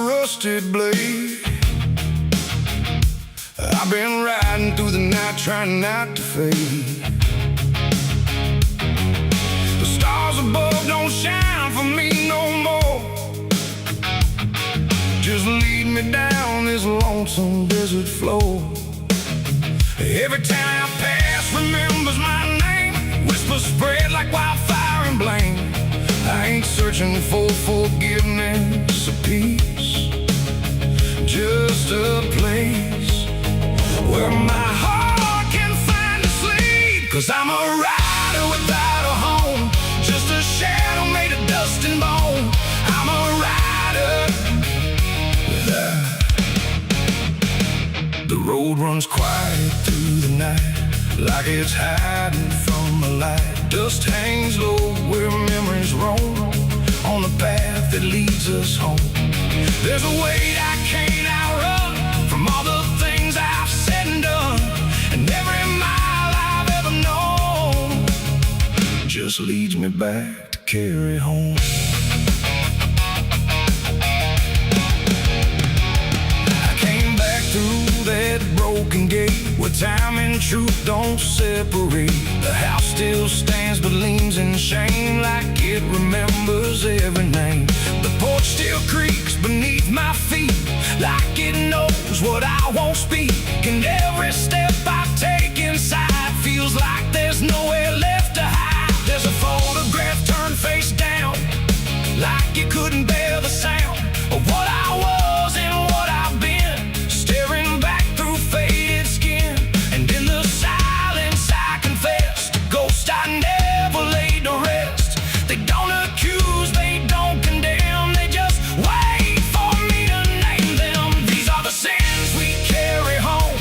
rusted blade. I've been riding through the night trying not to fade. The stars above don't shine for me no more. Just lead me down this lonesome desert floor. Every town I pass remembers my name. Whispers spread like wildfire and blame. I ain't searching for forgiveness or peace, just a place where my heart can find a sleep. 'Cause I'm a rider without a home, just a shadow made of dust and bone. I'm a rider. The road runs quiet through the night, like it's hiding from the light. Dust hangs low where memories roam, on the path that leads us home. There's a weight I can't outrun, from all the things I've said and done. And every mile I've ever known just leads me back to carry home. I came back through that broken gate, where time and truth don't separate. The house still stands but leans in shame, like it remembers every name. The porch still creaks beneath my feet, like it knows what I won't speak. And every step I take inside feels like there's nowhere left to hide. There's a photograph turned face down, like you couldn't bear the sound of what I was and what I've been, staring back through faded skin. And in the silence I confess to ghosts I never laid to rest. They don't accuse, they don't condemn, they just wait for me to name them. These are the sins we carry home,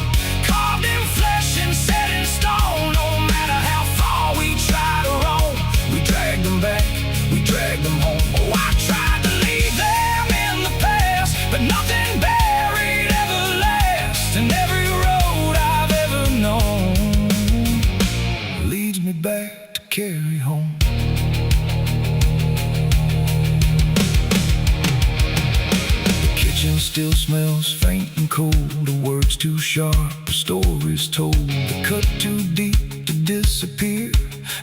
carved in flesh and set in stone. No matter how far we try to roam, we drag them back, we drag them home. Oh, I tried to leave them in the past, but nothing buried ever lasts. And every road I've ever known leads me back to carry home. The kitchen still smells faint and cold, the words too sharp, the stories told. They cut too deep to disappear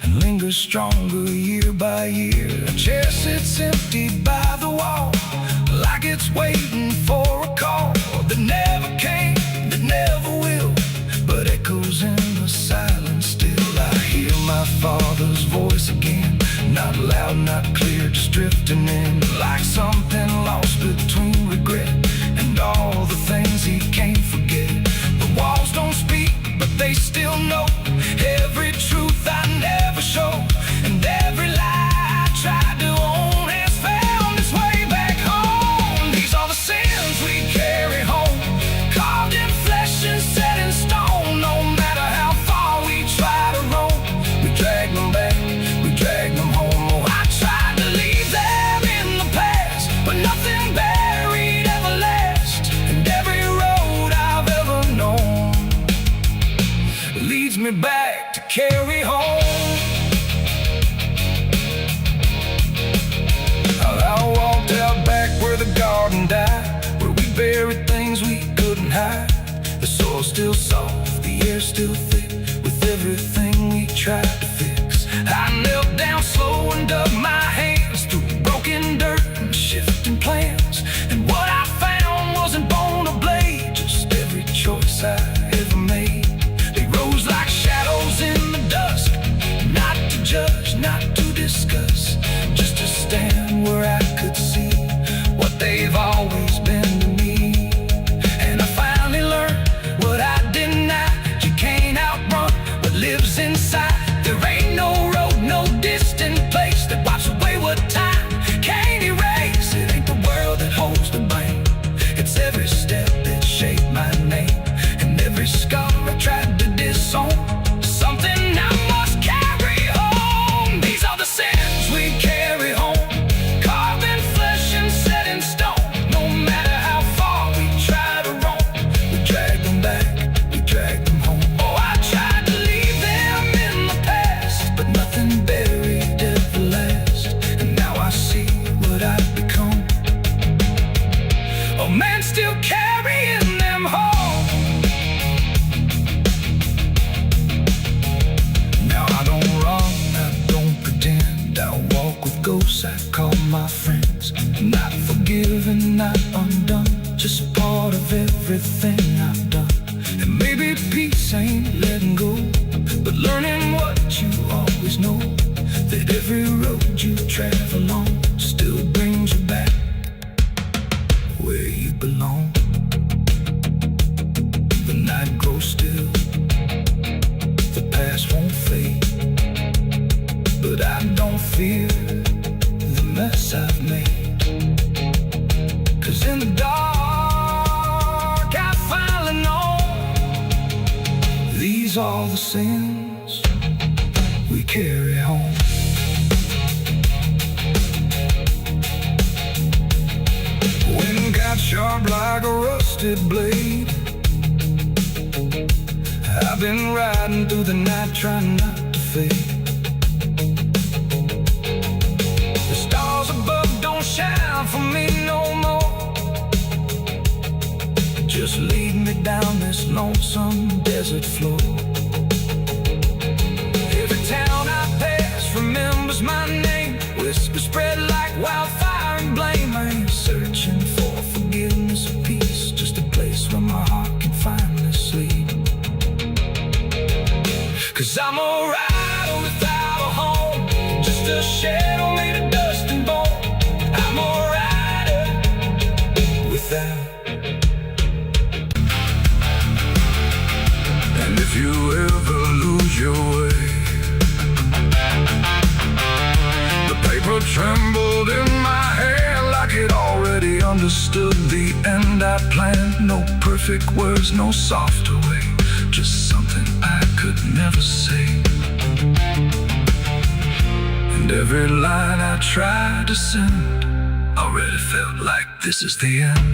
and linger stronger year by year. A chair sits empty by the wall, like it's waiting for a call that never came, that never will, but echoes in the silence still. I hear my father's voice again, not loud, not clear, just drifting in, like something lost between regret and all the things he can't forget. The walls don't speak, but they still know every truth I never show, and every lie I tried to own has found its way back home. These are the sins we carry home, carved in flesh and set in stone. No matter how far we try to roam, we drag them back, we drag them home. Oh, I tried to leave them in the past, but nothing buried ever lasts. And every road I've ever known leads me back to carry home. I walked out back where the garden died, where we buried things we couldn't hide. The soil's still soft, the air's still thick, with everything we tried to fix. I knelt down slow and dug my hands through broken dirt and shifting plans. And what I found wasn't bone or blade, just every choice I ever made. They rose like shadows in the dusk, not to judge, not to discuss, just to stand where I could see what they've always been to me. And I finally learned what I denied, you can't out of everything I've done. And maybe peace ain't letting go, but learning what you always know, that every road you travel on still brings you back where you belong. The night grows still, the past won't fade, but I don't fear the mess I've made. 'Cause in the dark I finally know these are the sins we carry home. Wind got sharp like a rusted blade. I've been riding through the night trying not to fade. The stars above don't shine for me no more. Just lead me down this lonesome desert floor. Every town I pass remembers my name. Whispers spread like wildfire and blame. I ain't searching for forgiveness or peace, just a place where my heart can finally sleep. 'Cause I'm a rider without a home, just a shadow made of dust and bone. I'm a rider without. And if you ever lose your way, the paper trembled in my hand like it already understood the end I planned. No perfect words, no softer way, just something I could never say. And every line I tried to send already felt like this is the end.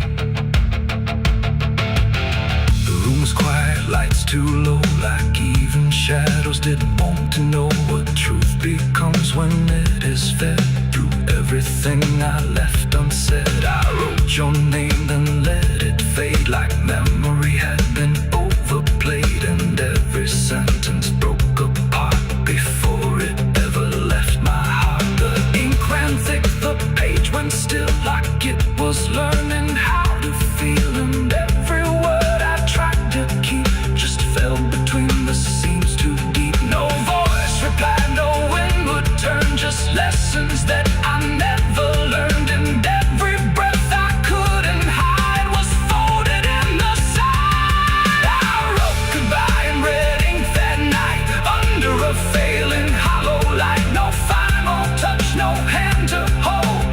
The room was quiet, lights too low, like even shadows didn't want to know what truth becomes when it is fed. Through everything I left unsaid, I wrote your name then let it fade like memory had been overplayed. And every sentence broke apart before it ever left my heart. The ink ran thick, the page went still like it was learning how to feel. And every word I tried to keep just fell between the seams too deep. No voice replied, no wind would turn, just lessons that I never learned. And every breath I couldn't hide was folded in the side. I wrote goodbye in red ink that night under a failing hollow light. No final touch, no hand to hold,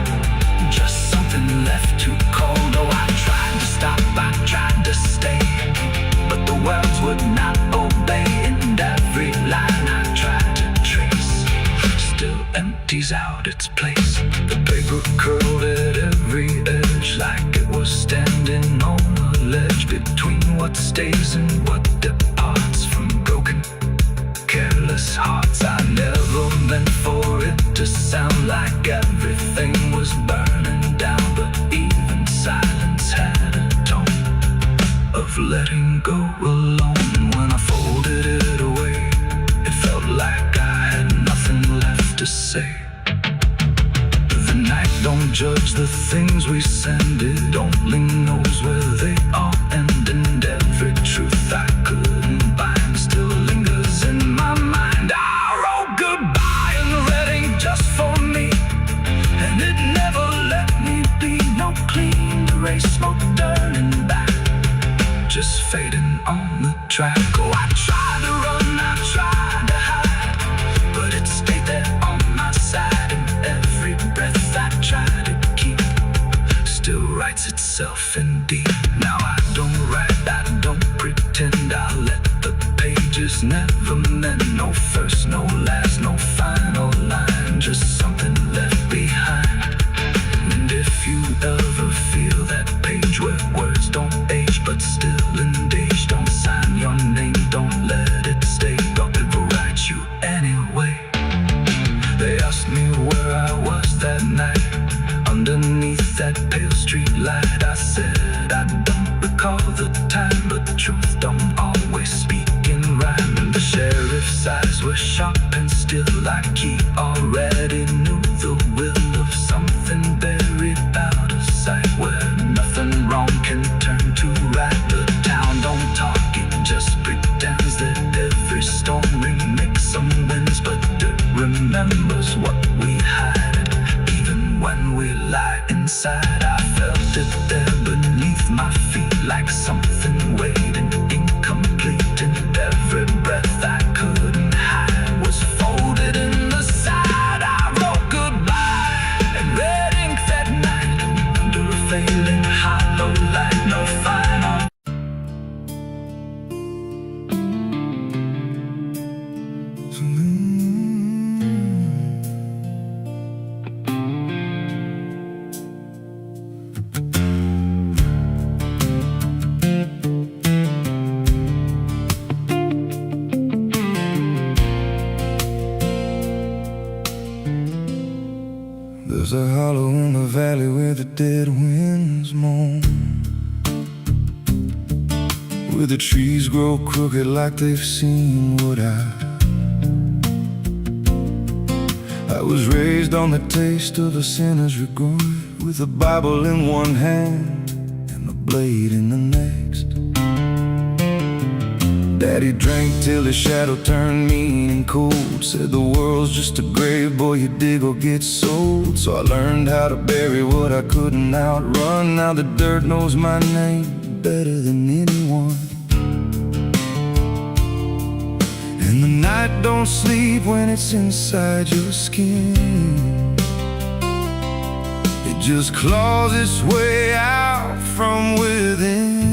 just something left too cold. Oh, I tried to stop, I tried to stay, but the words would not obey. And every line I tried to trace still empties out its place. The paper curled at every edge like it was standing on a ledge between what stays and what departs from broken, careless hearts. I never meant for it to sound like everything was burning down, but even silence had a tone of letting go alone. And when I folded it away, it felt like I had nothing left to say. The night don't judge the things we send, it only knows where they all end. And every truth I couldn't bind still lingers in my mind. I wrote goodbye in red ink just for me, and it never let me be. No clean erase, no turning back, just fading on the track. Oh, I tried to run, I tried to hide, but it stayed there on my side. And every breath I tried to keep still writes itself in deep. Now I don't write, I don't pretend, I let the pages never mend. No first, no last, no final line, just something left behind. And if you ever feel that page where words don't age but still engage, don't sign your name, don't let it stay, but it will write you anyway. They asked me where I was that night underneath that pale street light. I said I don't recall the time, but truth don't always speak in rhyme. And the sheriff's eyes were sharp and still, like he already knew the will of something buried out of sight, where nothing wrong can turn to where the trees grow crooked like they've seen what I was raised on the taste of a sinner's regret, with a Bible in one hand and a blade in the next. Daddy drank till his shadow turned mean and cold, said the world's just a grave, boy, you dig or get sold. So I learned how to bury what I couldn't outrun. Now the dirt knows my name better than anyone. And the night don't sleep when it's inside your skin. It just claws its way out from within.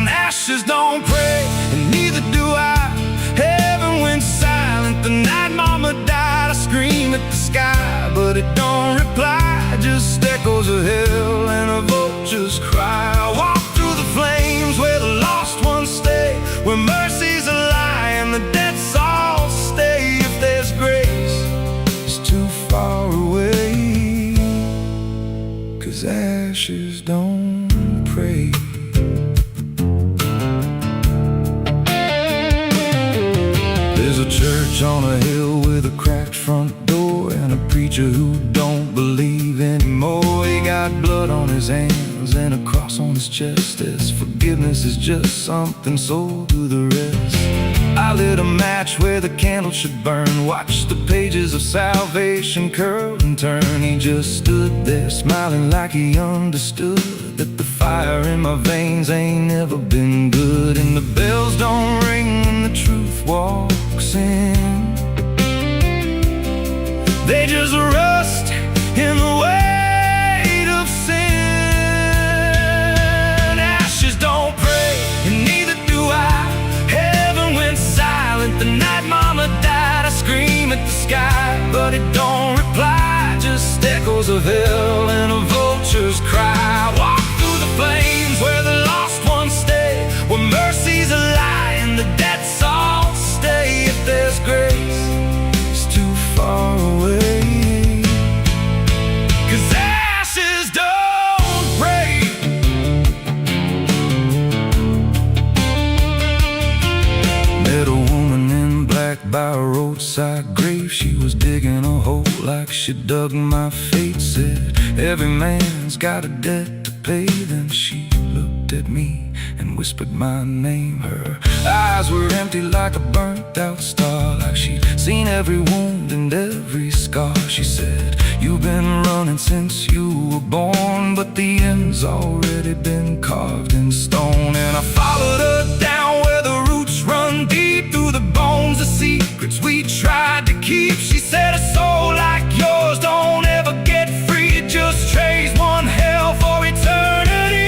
Ashes don't pray, and neither do I. Heaven went silent the night mama died. I scream at the sky, but it don't reply. Just echoes of hell and a vulture's cry. I walk through the flames where the lost ones stay, where mercy's a lie and the dead souls stay. If there's grace, it's too far away, 'cause ashes don't pray. There's a church on a hill with a cracked front door, and a preacher who don't believe anymore. He got blood on his hands and a cross on his chest, as forgiveness is just something sold to the rest. I lit a match where the candle should burn, watched the pages of salvation curl and turn. He just stood there smiling like he understood that the fire in my veins ain't never been good. And the bells don't ring when the truth walks in, they just rust in the weight of sin. Ashes don't pray, and neither do I. Heaven went silent the night mama died. I scream at the sky, but it don't reply. Just echoes of hell and a vulture's cry. Walk through the flames where the lost ones stay, where mercy's a lie and the dead souls stay. If there's grace, it's too far away, 'cause ashes don't break. Met a woman in black by a roadside grave. She was digging a hole like she dug my fate. Said every man's got a debt to pay. Then she looked at me and whispered my name. Her eyes were empty like a burnt out star, like she'd seen every wound and every scar. She said, you've been running since you were born, but the end's already been carved in stone. And I followed her down where the roots run deep, through the bones, the secrets we tried to keep. She said, a soul like yours don't ever get free. It just trades one hell for eternity.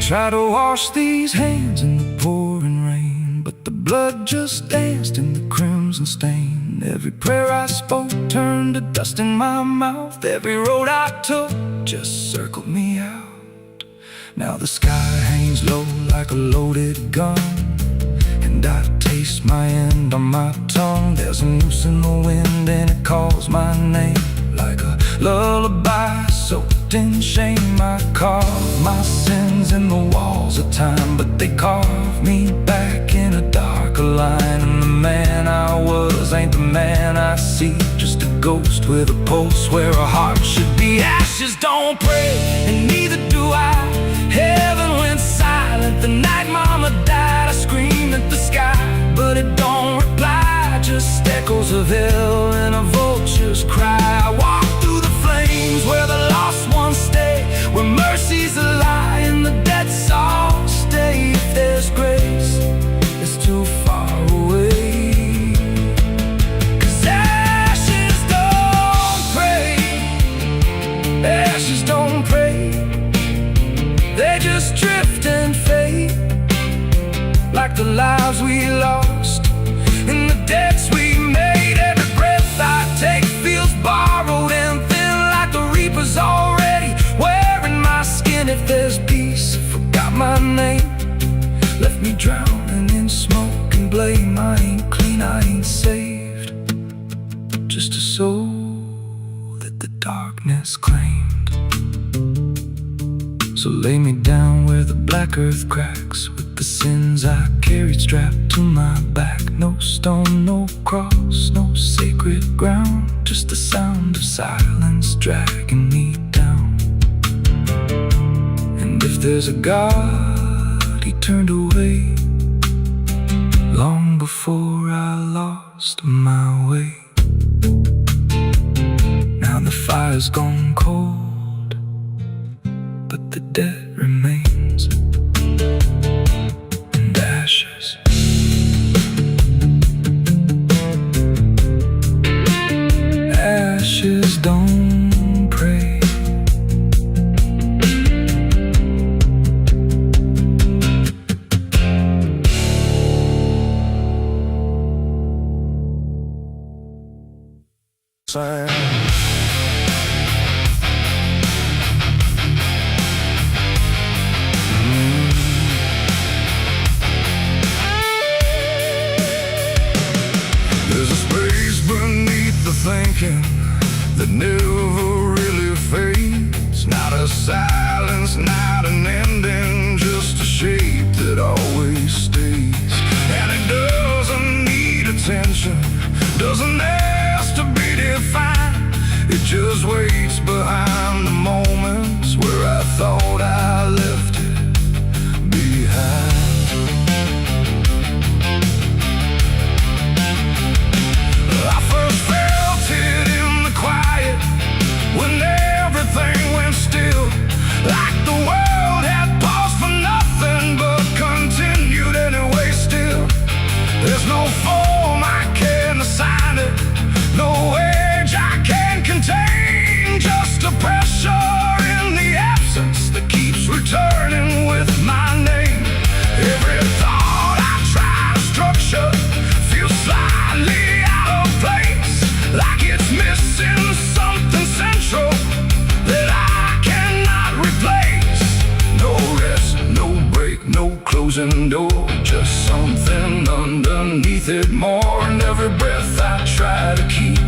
Try to wash these hands in the pouring rain, but the blood just danced in the crimson stain. Every prayer I spoke turned to dust in my mouth. Every road I took just circled me out. Now the sky hangs low like a loaded gun, and I taste my end on my tongue. There's a noose in the wind and it calls my name like a lullaby soaked in shame. I carve my sins in the walls of time, but they carve me back in a darker line. And the man I was ain't the man I see, just a ghost with a pulse where a heart should be. Ashes don't pray, and neither do I. Heaven went silent the night mama died. I screamed at the sky, but it don't reply. Just echoes of hell and a vulture's cry. I walk through the flames where the lost ones stay, where mercy's a lie and the dead souls stay. If there's grace, it's too far away, 'cause ashes don't pray. Ashes don't pray, they just drift and fade, like the lives we lost and the debts we made. Every breath I take feels borrowed and thin, like the reaper's already wearing my skin. If there's peace, I forgot my name, left me drowning in smoke and blame. I ain't clean, I ain't saved, just a soul that the darkness claimed. So So lay me down where the black earth cracks, with the sins I carried strapped to my back. No stone, no cross, no sacred ground, just the sound of silence dragging me down. And if there's a God, he turned away long before I lost my way. Now the fire's gone cold, but the debt remains, and ashes. Ashes don't pray. There's a space beneath the thinking that never really fades. Not a silence, not an ending, just a shape that always stays. And it doesn't need attention, doesn't ask to be defined. It just waits behind the moments where I thought I left it behind. I first felt it in the quiet, when everything went still, like the world had paused for nothing but continued anyway still. There's no form I can assign it, no age I can contain, just a pressure in the absence that keeps returning with my name. Every thought I try to structure feels slightly out of place, like it's missing something central that I cannot replace. No rest, no break, no closing door, just something underneath it more. And every breath I try to keep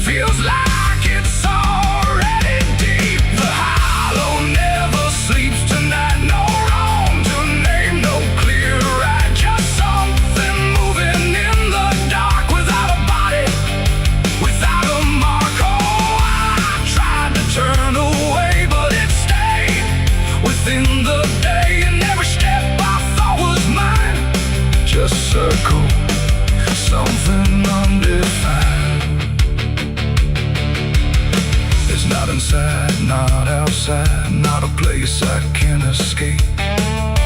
feels like it's already deep. The hollow never sleeps tonight, no wrong to name, no clear right, just something moving in the dark without a body, without a mark. Oh, I tried to turn away, but it stayed within the day, and every step I thought was mine just circle something undefined. It's not inside, not outside, not a place I can escape,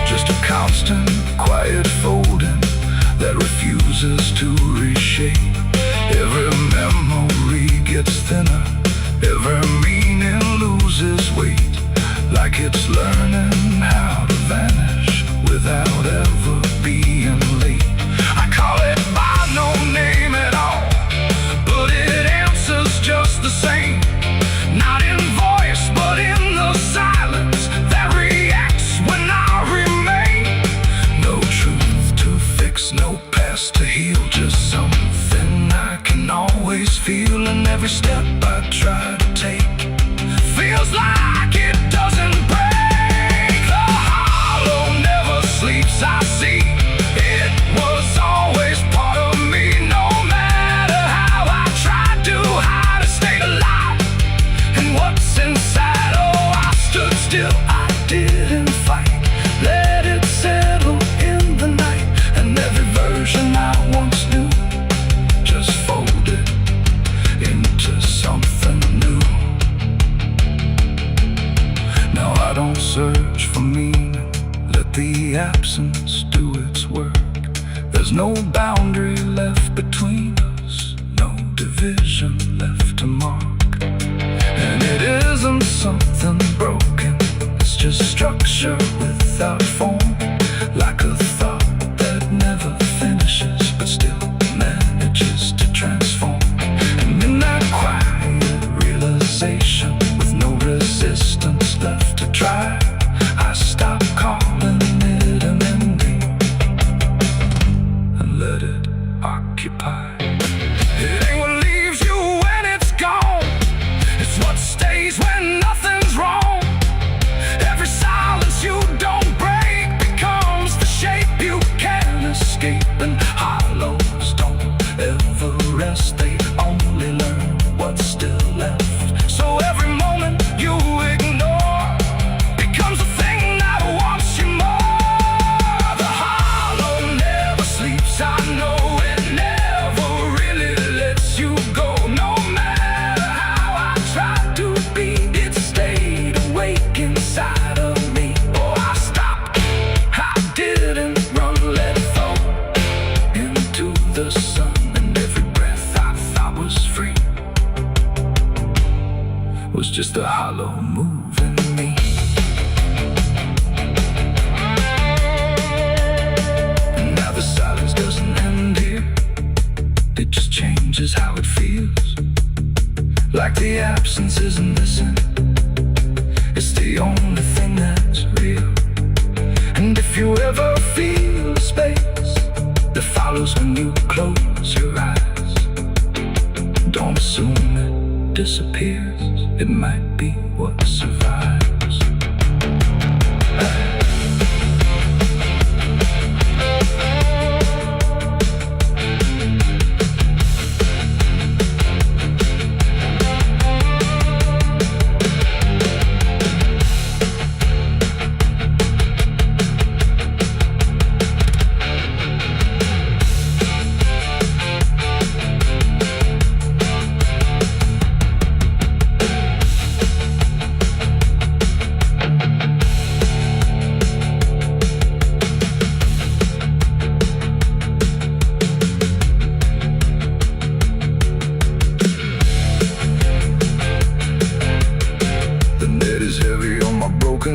just a constant, quiet folding that refuses to reshape. Every memory gets thinner, every meaning loses weight, like it's learning how to vanish without ever being late. I call it by no name at all, but it answers just the same. Not in voice, but in the silence that reacts when I remain. No truth to fix, no past to heal, just something I can always feel. And every step I try to take feels like it doesn't break. The hollow never sleeps, I see. It was always part of me, no matter how I tried to hide or stay alive. And what's inside, oh, I stood still, I didn't fight, let it settle in the night. And every version I once knew just folded into something new. Now I don't search for meaning, let the absence do its work. There's no boundary left between us, no division left to mark. And it isn't something broken, it's just structure without form, like a thought that never finishes but still manages to transform. And in that quiet realization, with no resistance left to try, I stop calling it an ending and let it occupy. It ain't what leaves you when it's gone, it's what stays when nothing's wrong. Every side just a hollow moving me. And now the silence doesn't end here. It just changes how it feels. Like the absence isn't missing. It's the only thing that's real. And if you ever feel a space that follows when you close your eyes, don't assume it disappears. It might be what survives.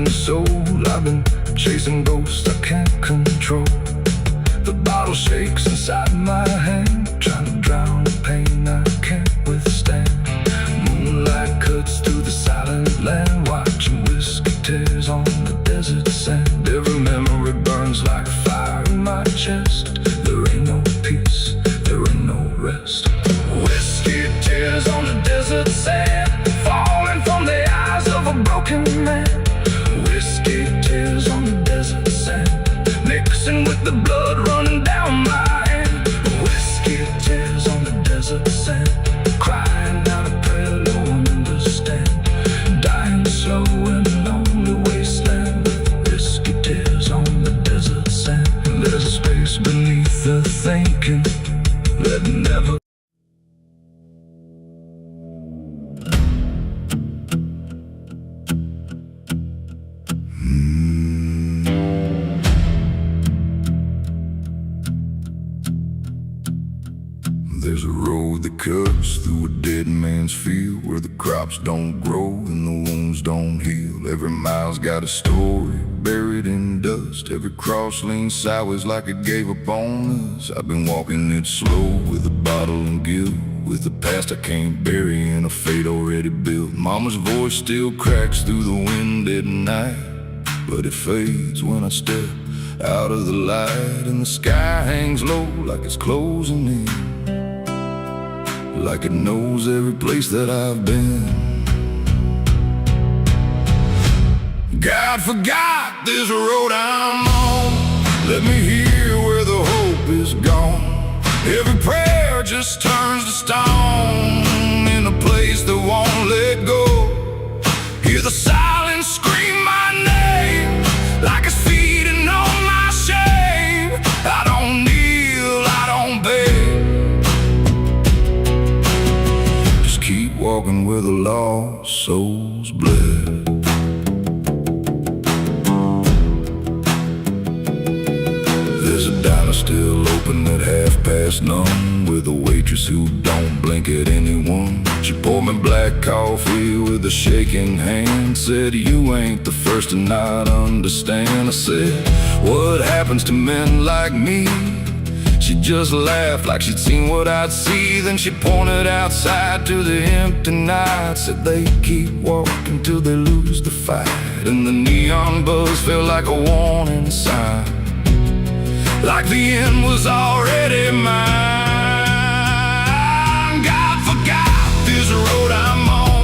Soul, I've been chasing ghosts I can't control. The bottle shakes inside my hand, trying to drown the pain I can't withstand. Moonlight cuts through the silent land, watching whiskey tears on the desert sand. Every memory burns like fire in my chest. There ain't no peace, there ain't no rest. Whiskey tears on the desert sand, falling from the eyes of a broken man. Whiskey tears on the desert sand, mixing with the blood running down my hand. Whiskey tears on the desert sand, crying out a prayer no one understands. Dying slow in a lonely wasteland. Whiskey tears on the desert sand. There's a space beneath the thinking that never. There's a road that cuts through a dead man's field, where the crops don't grow and the wounds don't heal. Every mile's got a story buried in dust. Every cross leans sideways like it gave up on us. I've been walking it slow with a bottle and guilt, with the past I can't bury and a fate already built. Mama's voice still cracks through the wind at night, but it fades when I step out of the light. And the sky hangs low like it's closing in, like it knows every place that I've been. God forgot this road I'm on. Let me hear where the hope is gone. Every prayer just turns to stone in a place that won't let go. Hear the silence scream my name like it's feeding on my shame. I don't kneel, I don't beg, keep walking where the lost souls bled. There's a diner still open at 1:30, with a waitress who don't blink at anyone. She poured me black coffee with a shaking hand, said, "You ain't the first to not understand." I said, "What happens to men like me?" She just laughed like she'd seen what I'd see. Then she pointed outside to the empty night, said they keep walking till they lose the fight. And the neon buzz felt like a warning sign, like the end was already mine. God forgot this road I'm on.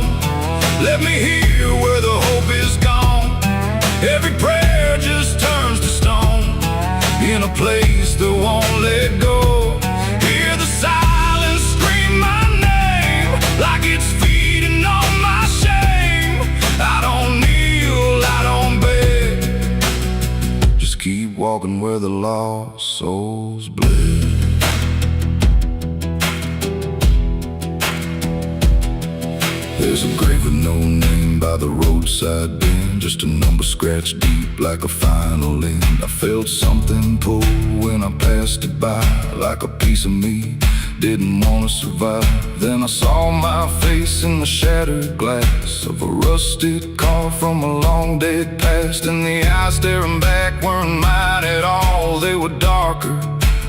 Let me hear where the hope is gone. Every prayer just turns to stone in a place that won't let go. Hear the silence scream my name like it's feeding on my shame. I don't kneel, I don't beg, just keep walking where the lost souls bled. There's a grave with no name by the roadside bend, just a number scratched deep like a final end. I felt something pull when I passed it by, like a piece of me Didn't want to survive. Then I saw my face in the shattered glass of a rusted car from a long dead past, and the eyes staring back weren't mine at all. They were darker,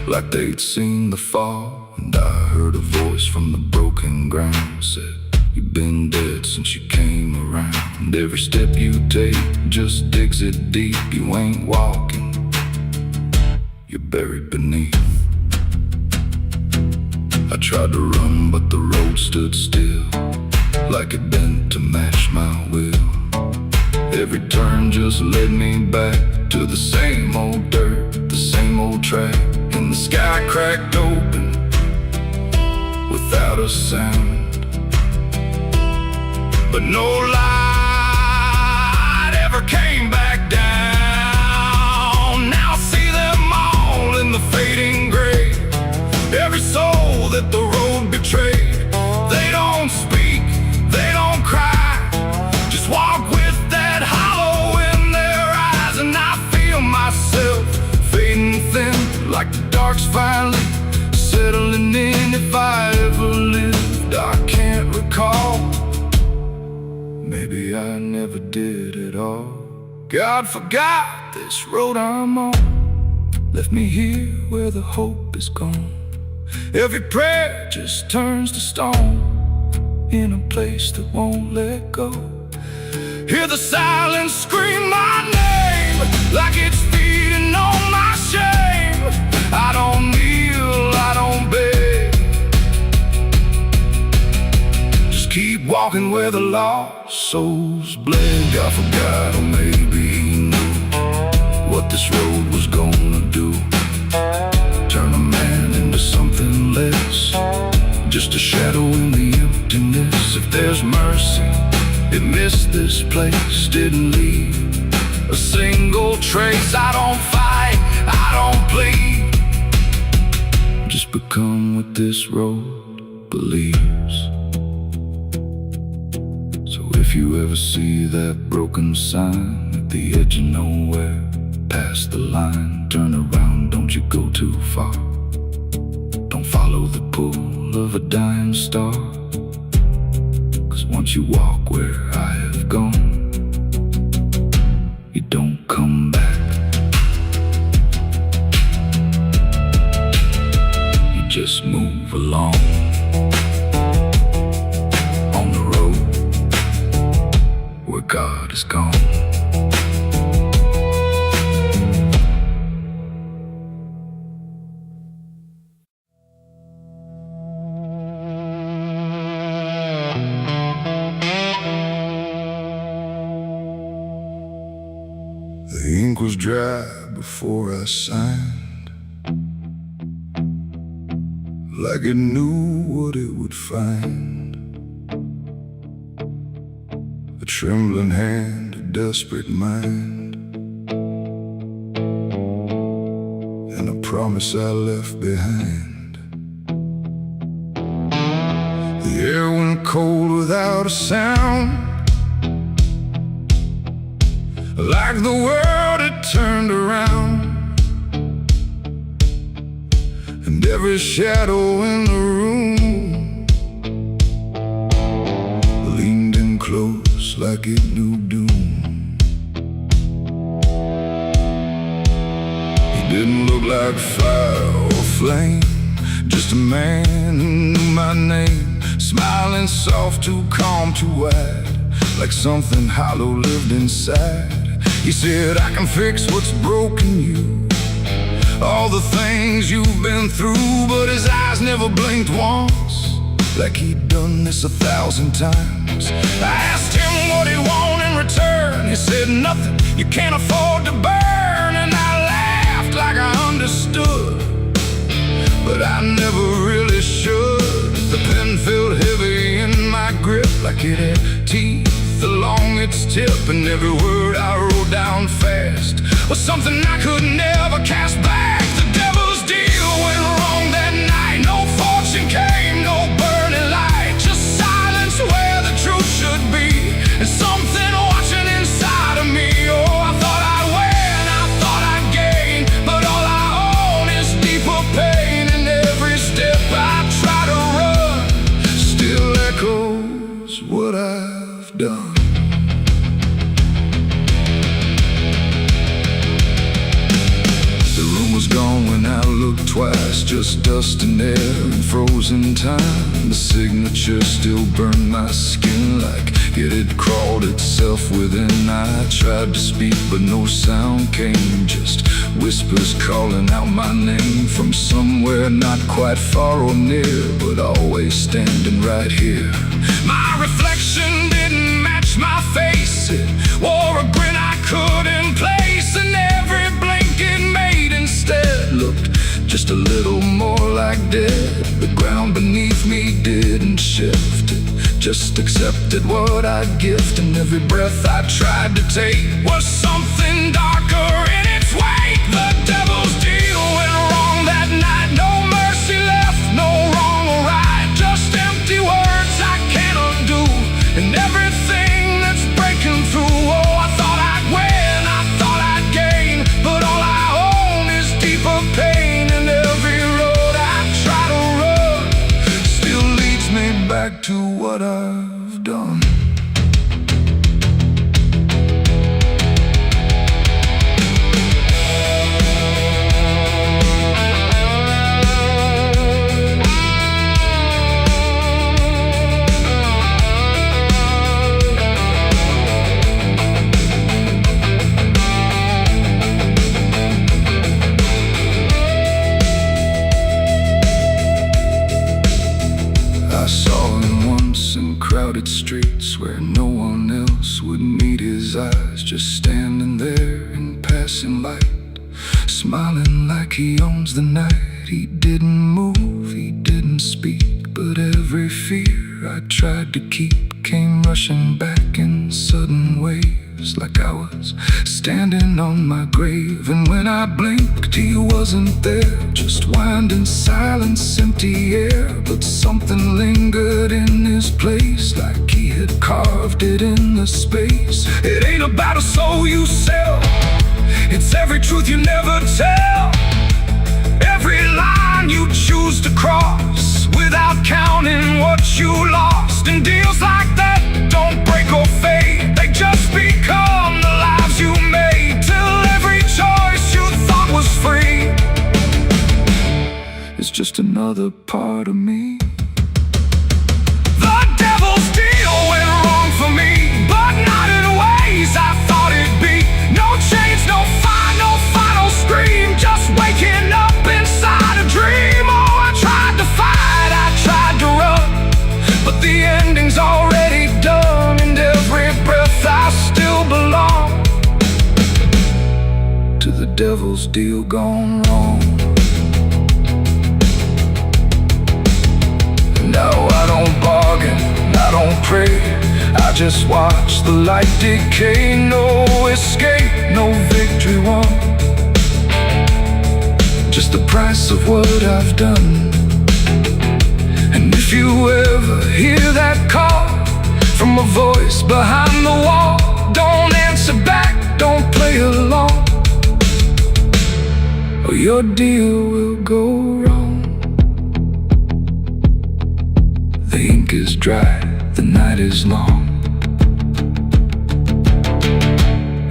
like they'd seen the fall. And I heard a voice from the broken ground said, "You've been dead since you came around. And every step you take just digs it deep. You ain't walking, you're buried beneath." I tried to run, but the road stood still, like it bent to match my will. Every turn just led me back to the same old dirt, the same old track. And the sky cracked open without a sound, but no light ever came back down. Now I see them all in the fading gray. Every soul that the road betrayed. They don't speak, they don't cry, just walk with that hollow in their eyes. And I feel myself fading thin, like the dark's finally settling in. If I ever lived, I can't recall. Maybe I never did at all. God forgot this road I'm on, left me here where the hope is gone. Every prayer just turns to stone, in a place that won't let go. Hear the silence scream my name, like it's feeding on my shame. I don't kneel, I don't beg, just keep walking where the lost souls bled. God forgot, or maybe he knew what this road was gonna do. Turn a man into something less, just a shadow in the emptiness. If there's mercy, it missed this place, didn't leave a single trace. I don't fight, I don't plead, just become what this road believes. So if you ever see that broken sign at the edge of nowhere, past the line, turn around, don't you go too far. Don't follow the pull of a dying star, 'cause once you walk where I have gone, you don't come back. You just move along on the road where God is gone. The ink was dry before I signed, like it knew what it would find. A trembling hand, a desperate mind, and a promise I left behind. The air went cold without a sound, like the world had turned around. And every shadow in the room leaned in close like it knew doom. He didn't look like fire or flame, just a man who knew my name, smiling soft, too calm, too wide, like something hollow lived inside. He said, "I can fix what's broken you, all the things you've been through." But his eyes never blinked once, like he'd done this 1,000 times. I asked him what he wanted in return. He said, "Nothing you can't afford to burn." And I laughed like I understood, but I never really should. The pen felt heavy in my grip, like it had teeth along its tip. And every word I wrote down fast was something I could never cast back. The devil's deal went wrong that night. No fortune came, no burning light, just silence where the truth should be, and something watching inside of me. Oh, I thought I'd win, I thought I'd gain, but all I own is deeper pain. And every step I try glass, just dust and air and frozen time. The signature still burned my skin like it had crawled itself within. I tried to speak but no sound came, just whispers calling out my name from somewhere not quite far or near, but always standing right here. My reflection didn't match my face, it wore a grin I couldn't place, and every blink it made instead looked just a little more like dead. The ground beneath me didn't shift, it just accepted what I'd gift, and every breath I tried to take was something darker in its wake. The devil's deal went wrong that night, no mercy left, no wrong or right, just empty words I can't undo, and everything that's breaking through. Oh, I thought I'd win, I thought I'd gain, but all I own is deeper pain, and every road I try to run still leads me back to what I've done. Crowded streets where no one else would meet his eyes, just standing there in passing light, smiling like he owns the night. He didn't move, he didn't speak, but every fear I tried to keep came rushing back in sudden waves, like I was standing on my grave. And when I blinked, he wasn't there, just winding silence, empty air, but something lingered in his place, like he had carved it in the space. It ain't about a soul you sell, it's every truth you never tell, every line you choose to cross without counting what you lost. And deals like that don't break or fade, they just become the lives you made, till every choice you thought was free is just another part of me. The devil's deal went wrong for me, but not in ways I thought it'd be. No chains, no fire, no final scream, just waking up inside a dream. Oh, I tried to fight, I tried to run, but the ending's already done, and every breath I still belong to the devil's deal gone wrong. No, I don't bargain, I don't pray, I just watch the light decay. No escape, no victory won, just the price of what I've done. And if you ever hear that call from a voice behind the wall, don't answer back, don't play along, or your deal will go wrong. The ink is dry, the night is long,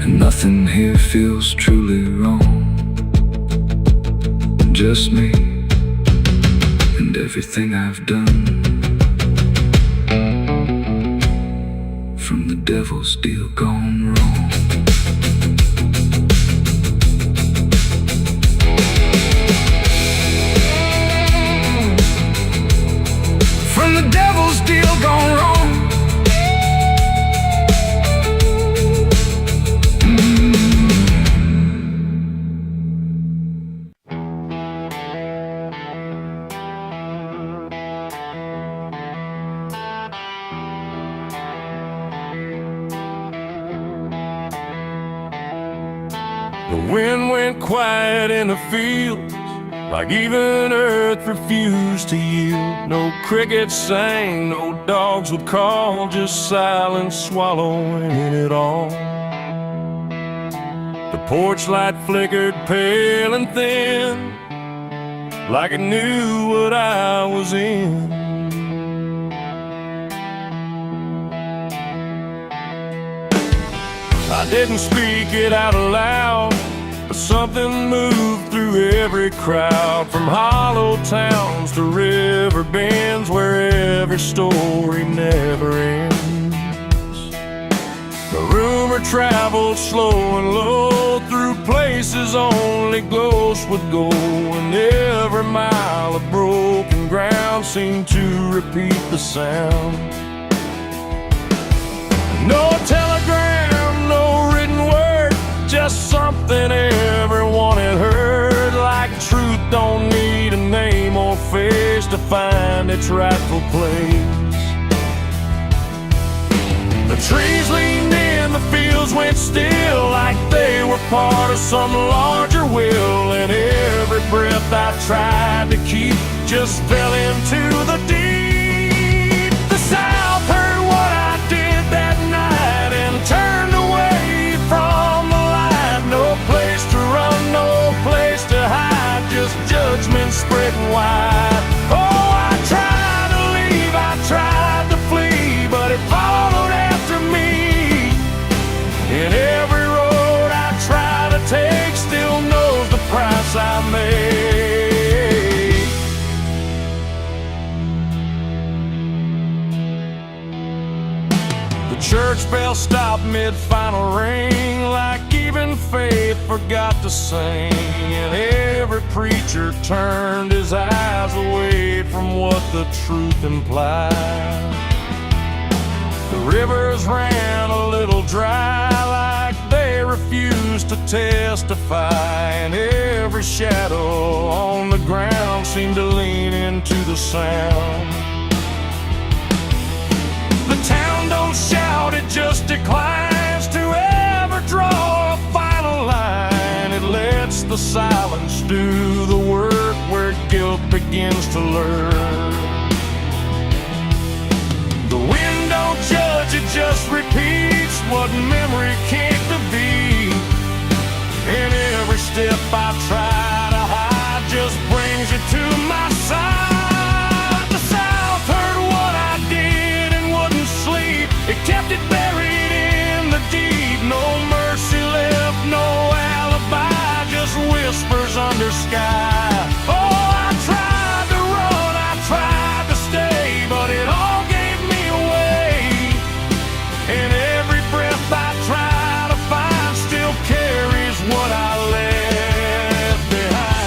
and nothing here feels truly wrong. Just me and everything I've done, from the devil's deal gone wrong. From the devil's deal gone wrong. The wind went quiet in the fields, like even earth refused to yield. No crickets sang, no dogs would call, just silence swallowing it all. The porch light flickered pale and thin, like it knew what I was in. I didn't speak it out loud, But something moved through every crowd, from hollow towns to river bends, where every story never ends. The rumor traveled slow and low through places only ghosts would go, and every mile of broken ground seemed to repeat the sound. No telegram, no written word, just something everyone had heard. Like truth don't need a name or face to find its rightful place. The trees leaned in, the fields went still, like they were part of some larger will. And every breath I tried to keep just fell into the deep. The South heard what I did that night and turned away from the light. No place to run, no place to hide, just judgment spreading wide. Oh, I tried to leave, I tried to flee, but it followed after me. And every road I try to take still knows the price I made. The church bell stopped mid-final ring, like even faith forgot to sing. And every preacher turned his eyes away from what the truth implied. The rivers ran a little dry, like they refused to testify. And every shadow on the ground seemed to lean into the sound. The town don't shout, it just declines to ever draw a final line. It lets the silence do the work where guilt begins to learn. The wind don't judge, it just repeats what memory can't defeat. And every step I try to hide just brings you to my side. The South heard what I did and wouldn't sleep. It kept it buried in the deep. No mercy left, no alibi, just whispers under sky. Oh, I tried to run, I tried to stay, but it all gave me away. And every breath I try to find still carries what I left behind.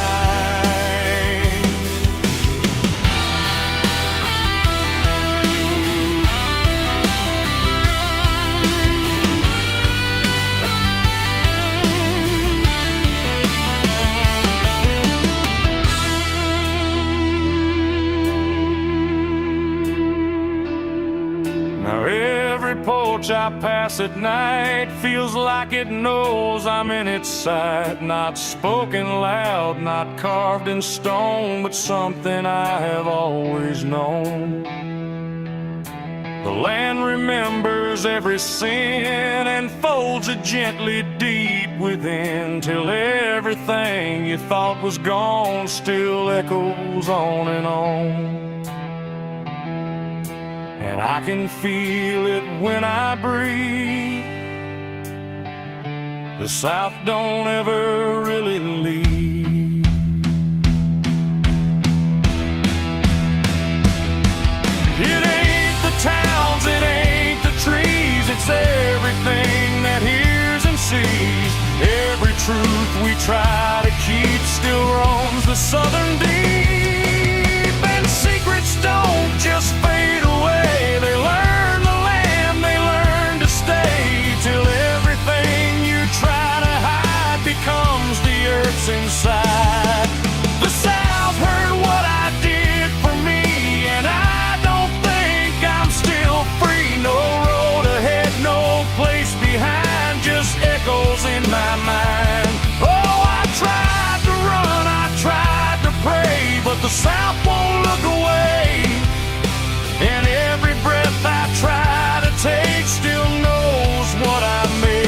Now every porch I pass at night feels like it knows I'm in its sight. Not spoken loud, not carved in stone, but something I have always known. The land remembers every sin and folds it gently deep within, till everything you thought was gone still echoes on and on. And I can feel it when I breathe. The South don't ever really leave. It ain't the towns, it ain't the trees, it's everything that hears and sees. Every truth we try to keep still roams the southern deep. And secrets don't just fade away, they learn the land, they learn to stay, till everything you try to hide becomes the earth's inside. The South heard what I did for me, and I don't think I'm still free. No road ahead, no place behind, just echoes in my mind. Oh, I tried to run, I tried to pray, but the South won't look away. And every breath I try to take still knows what I made.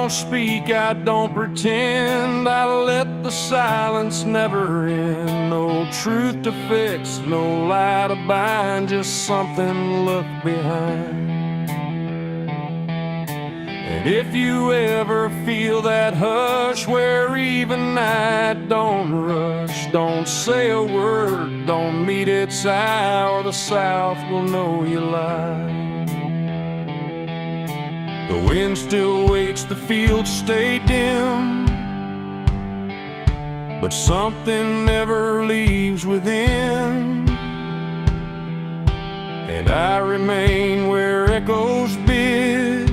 don't speak, I don't pretend. I let the silence never end. No truth to fix, no lie to bind, just something left behind. And if you ever feel that hush where even night don't rush, don't say a word, don't meet its eye, or the South will know you lie. The wind still waits, the fields stay dim, but something never leaves within. And I remain where echoes bid.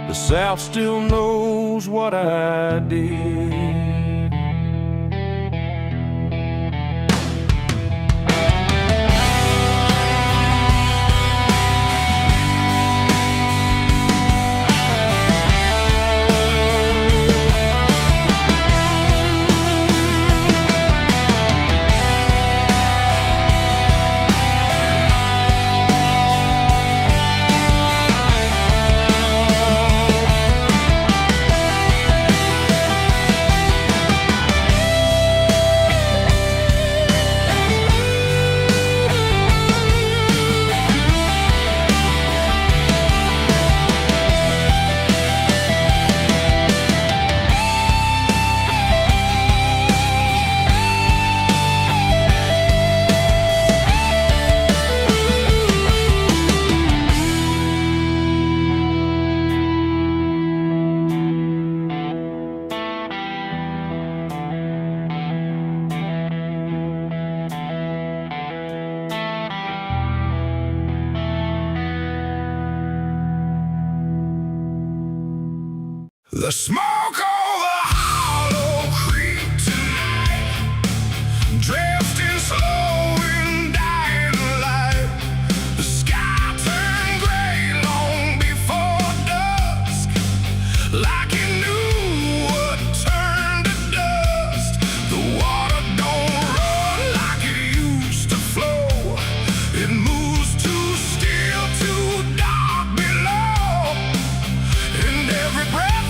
The South still knows what I did. The smoke over Hollow Creek tonight, drifting slow and dying light. The sky turned gray long before dusk, like it knew what turned to dust. The water don't run like it used to flow. It moves too still, too dark below. And every breath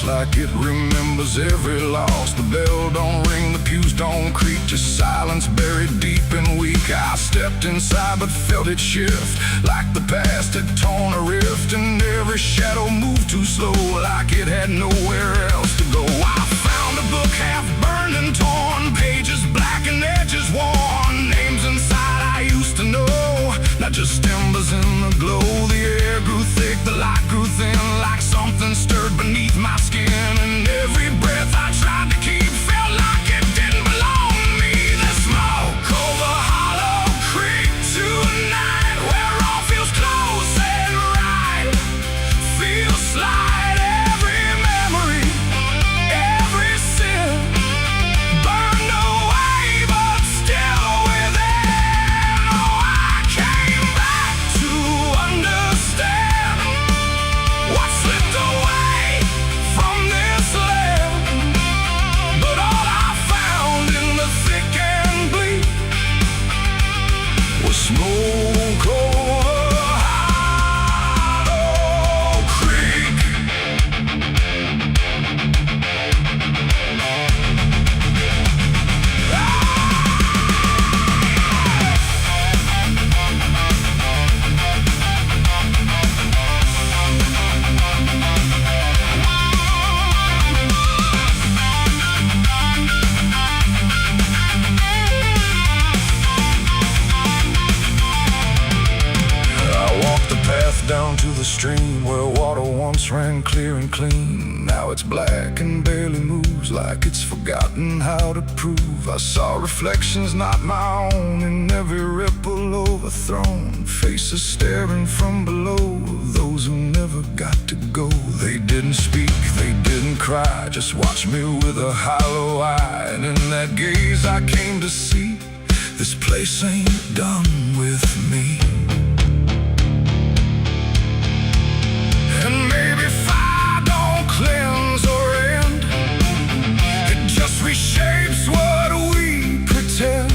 like it remembers every loss. The bell don't ring, the pews don't creak, just silence buried deep and weak. I stepped inside but felt it shift, like the past had torn a rift, and every shadow moved too slow, like it had nowhere else to go. I found a book half burned and torn, pages black and edges worn, names inside I used to know, not just embers in the glow. The air grew thick, the light grew thin, like something stirred beneath my skin, and every breath I tried to keep felt like it didn't belong to me. The smoke over Hollow Creek tonight, where all feels close and right, feels slight every stream where water once ran clear and clean. Now it's black and barely moves, like it's forgotten how to prove. I saw reflections not my own in every ripple overthrown, faces staring from below, those who never got to go. They didn't speak, they didn't cry, just watched me with a hollow eye. And in that gaze I came to see, this place ain't done with me. And maybe fire don't cleanse or end, it just reshapes what we pretend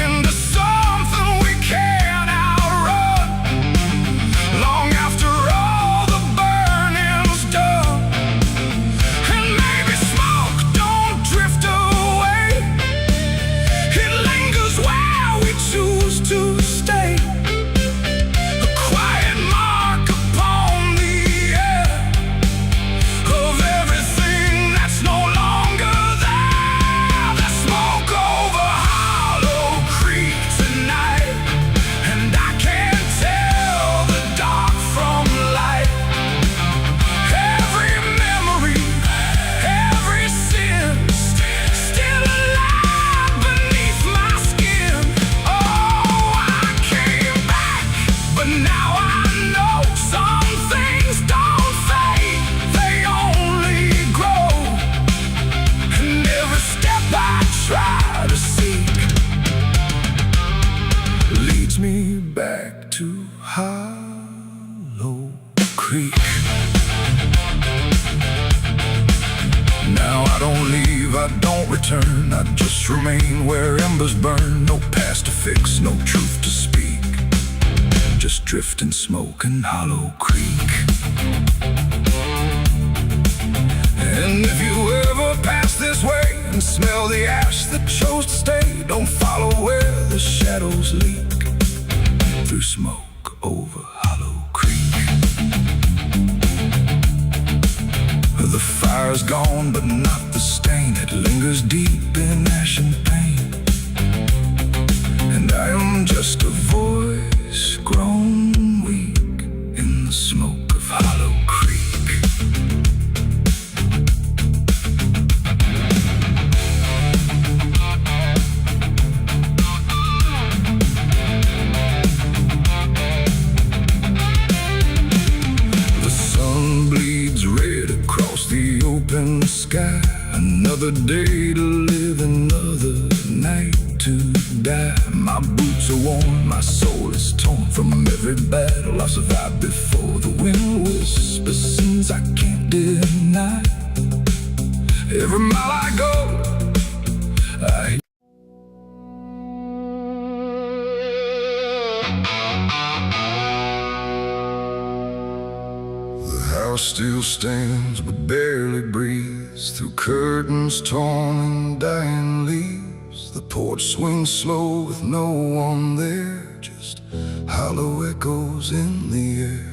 into something we can't outrun, long after all the burning's done. And maybe smoke don't drift away, it lingers where we choose to stay, a quiet mark upon the air of everything that's no longer there. There's smoke over Hollow Creek tonight, and I can't tell the dark from light. Every memory, every sin, still alive beneath my skin. Oh, I came back, but now I know some things don't fade, they only grow. And every step I try to seek leads me back to Hollow Creek. Now I don't leave, I don't return, I just remain where embers burn. No past to fix, no truth to speak, just drift and smoke in Hollow Creek. And if you ever pass this way and smell the ash that chose to stay, don't follow where the shadows leak, through smoke over Hollow Creek. The fire's gone, but not the stain, it lingers deep in ash and pain. And I am just a voice grown weak in the smoke of Hollow Creek. The sun bleeds red across the open sky. Another day to live, another night to die. My boots are worn, my soul is torn from every battle I've survived before. The wind whispers sins I can't deny. Every mile I go, I The house still stands but barely breathes through curtains torn and dying leaves. The porch swings slow with no one there, just hollow echoes in the air.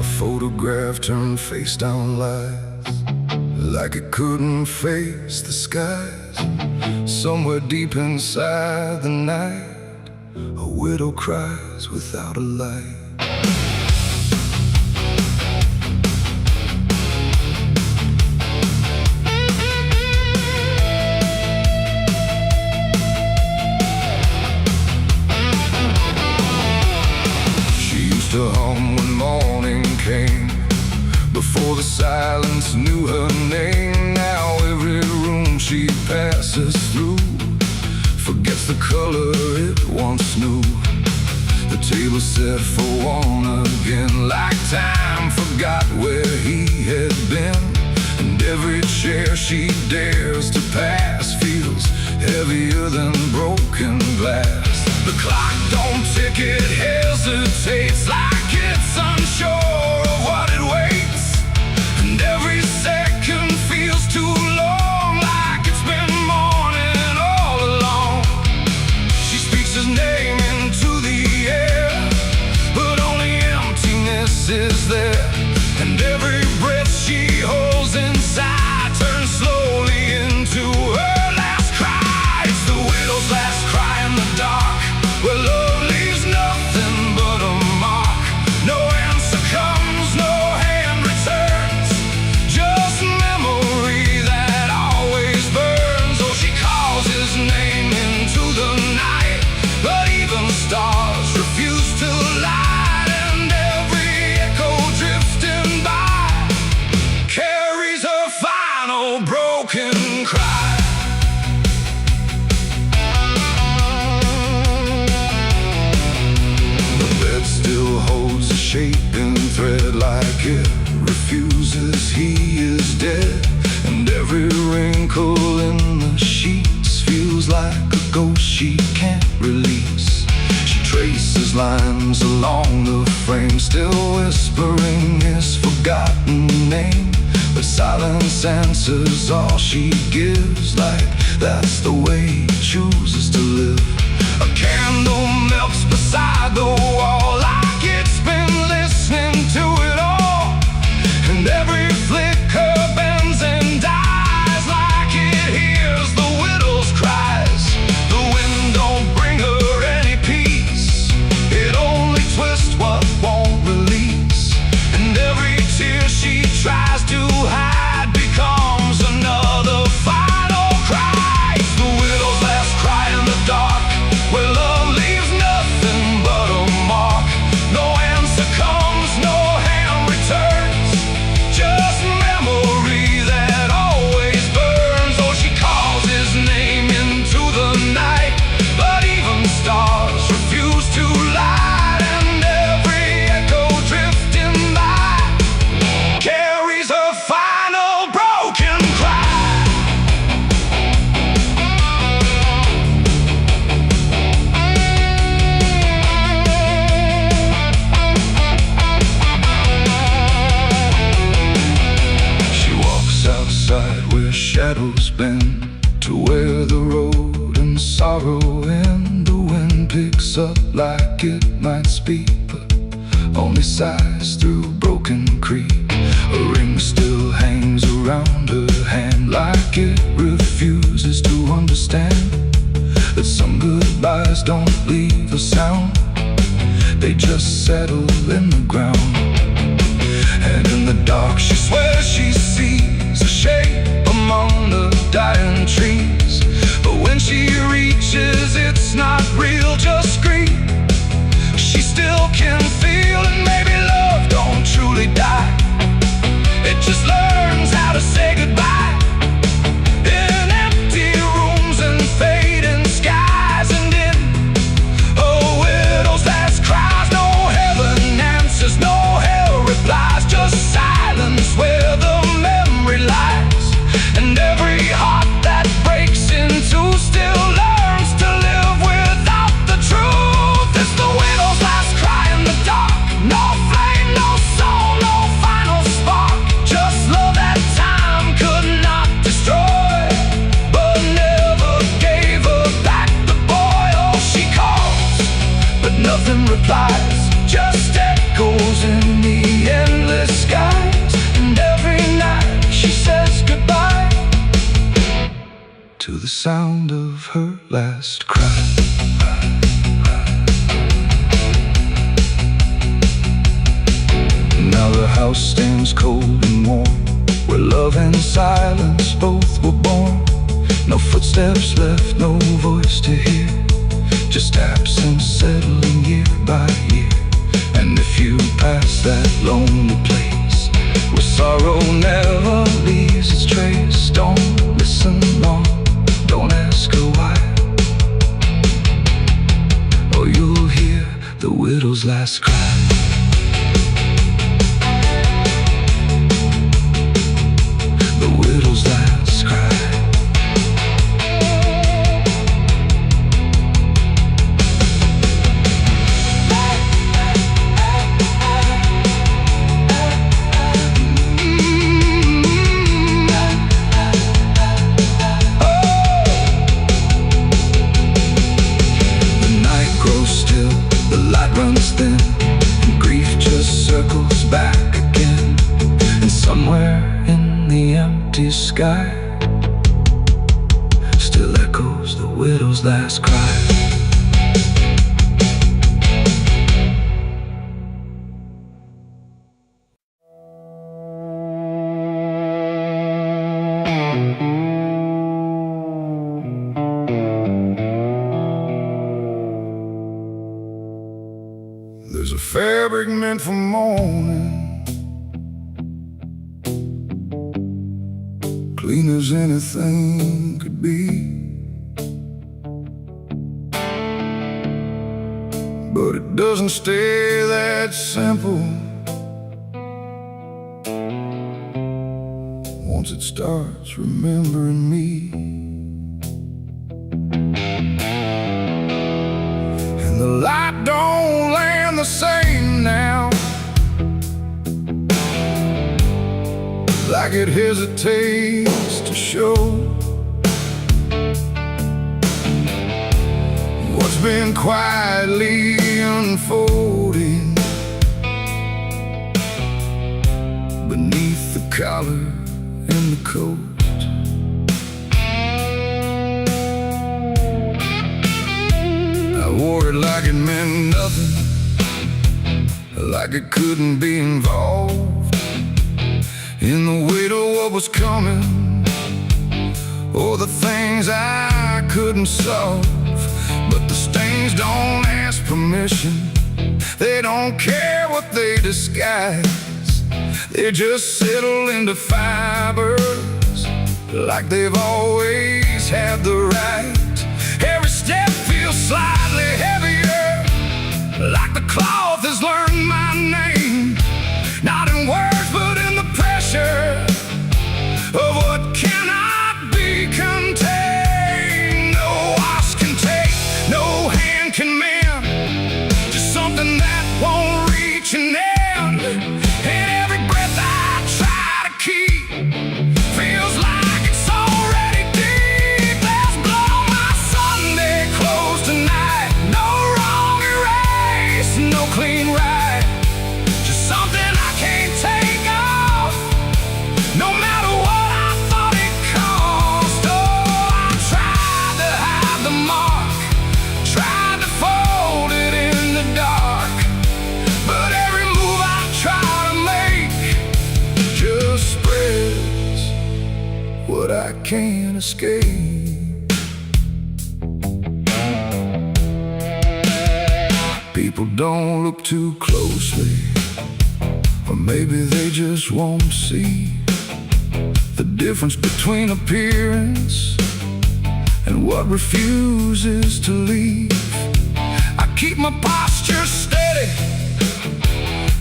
A photograph turned face down lies, like it couldn't face the skies. Somewhere deep inside the night, a widow cries without a light. To hum when morning came, before the silence knew her name. Now every room she passes through forgets the color it once knew. The table set for one again, like time forgot where he had been. And every chair she dares to pass feels heavier than broken glass. The clock don't tick, it hesitates, like it's unsure of what it waits. And every second feels too long, like it's been morning all along. She speaks his name into the air, but only emptiness is there. And every breath she holds inside turns slowly into her last cry. It's the widow's last cry in the dark, where love leaves nothing but a mark. No misshapen thread, like it refuses he is dead. And every wrinkle in the sheets feels like a ghost she can't release. She traces lines along the frame, still whispering his forgotten name. But silence answers all she gives, like that's the way he chooses to live. A candle melts beside the wall, like it's been listening to it all. And every flicker bends and dies, like it hears the widow's cries. The wind don't bring her any peace, it only twists what won't release. And every tear she tries to hide becomes another final cry. It's the widow's last cry in the dark, where love leaves nothing but a mark. No answer comes, no hand returns, just memory that always burns. Oh, she calls his name into the night, but even stars refuse to light. And every echo drifting by carries her final broken cry. She walks outside where shadows bend, to where the road and sorrow end. The wind picks up like it might speak, but only sighs through broken creek. A ring still hangs around her hand, like it refuses to understand that some goodbyes don't leave a sound, they just settle in the ground. And in the dark she swears she sees a shape among the dying trees. But when she reaches, it's not real, just grief. She still can feel, and maybe love don't truly die, it just learns how to say goodbye. In empty rooms and fading skies, and in a widow's last cries, no heaven answers, no hell replies, just silence where the memory lies. And every heart that breaks in two still learns to live without the truth. It's the widow's last cry in the dark, no flame, no soul, no final spark, just love that time could not destroy, but never gave her back the boy. Oh, she calls, but nothing replies, just echoes in the endless skies. And every night she says goodbye to the sound of her last cry. Now the house stands cold and warm, where love and silence both were born. No footsteps left, no voice to hear, just absence settling year by year. And if you pass that lonely place, where sorrow never leaves its trace, don't listen long, don't ask her why, or you'll hear the widow's last cry. The widow's last cry. Runs thin, and grief just circles back again. And somewhere in the empty sky still echoes the widow's last cry. There's a fabric meant for mourning, clean as anything could be. but it doesn't stay that simple. Once it starts remembering me, and the light don't land the same now, like it hesitates to show what's been quietly unfolding beneath the collar and the coat. I wore it like it meant nothing, like it couldn't be involved in the weight of what was coming, or the things I couldn't solve. But the stains don't ask permission, they don't care what they disguise. They just settle into fibers like they've always had the right. Every step feels slightly heavier, like the cloth has learned my name, not in words but in the pressure of what cannot be contained. No ox can take, no hand can mend, just something that won't reach an end. And every breath I try to keep feels like it's already deep. There's blood on my Sunday clothes tonight, no wrong erase, no clean right, just something I can't take off, no matter what I thought it cost. Oh, I tried to hide the mark, tried to fold it in the dark, but every move I try to make just spreads what I can't escape. People don't look too closely, or maybe they just won't see the difference between appearance and what refuses to leave. I keep my posture steady,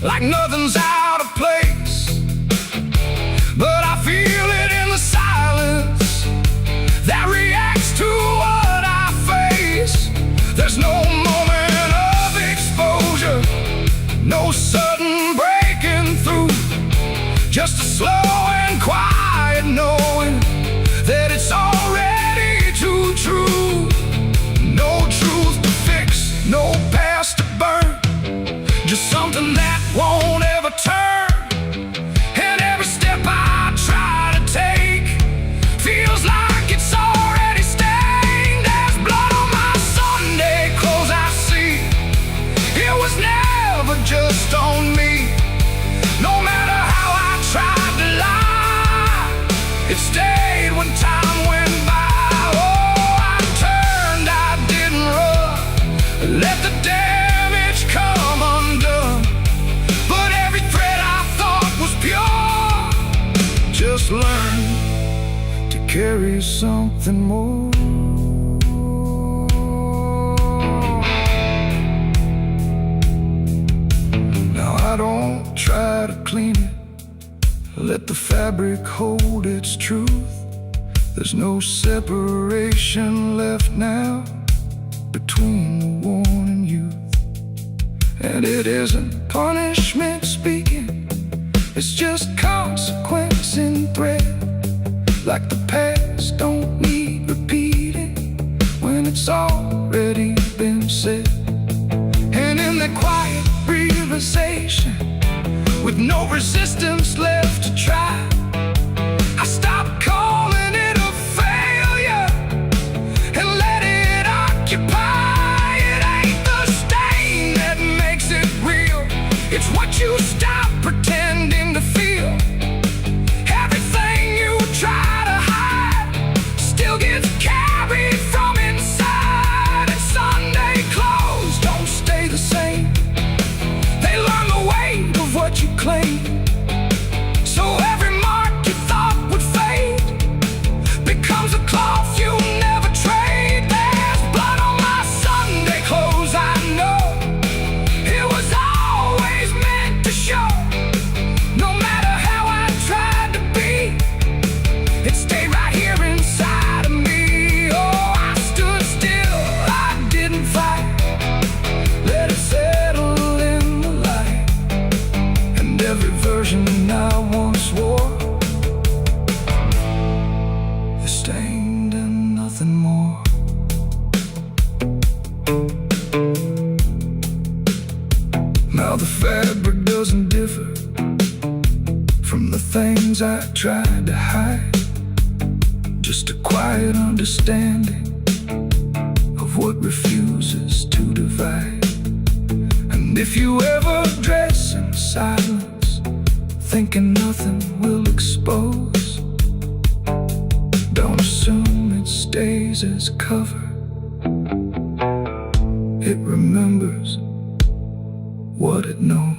like nothing's out of place, but I feel it in the silence that reacts to what I face. There's no moment of exposure, no sudden breaking through, just a slow and quiet knowing that it's already too true. No truth to fix, no past to burn, just something that won't ever turn. And every step I try to take feels like it's already stained. There's blood on my Sunday clothes I see, it was never just on me. No matter how I tried to lie, it stayed when time went by. Oh, I turned, I didn't run, let the damage come undone. But every thread I thought was pure just learned to carry something more. Now I don't try to clean it, let the fabric hold its truth. There's no separation left now between the worn and youth. And it isn't punishment speaking, it's just consequence in thread. Like the past don't need repeating when it's already been said. And in that quiet realization, with no resistance left to try, I stopped calling it a failure and let it occupy. It ain't the stain that makes it real, it's what you stop pretending to feel. Everything you try to hide still gets carried from inside. And Sunday clothes don't stay the same, they learn the weight of what you claim. So every mark you thought would fade becomes a cloth you never trade. There's blood on my Sunday clothes, I know, fabric doesn't differ from the things I tried to hide. Just a quiet understanding of what refuses to divide. And if you ever dress in silence, thinking nothing will expose, don't assume it stays as cover. It remembers what it knows.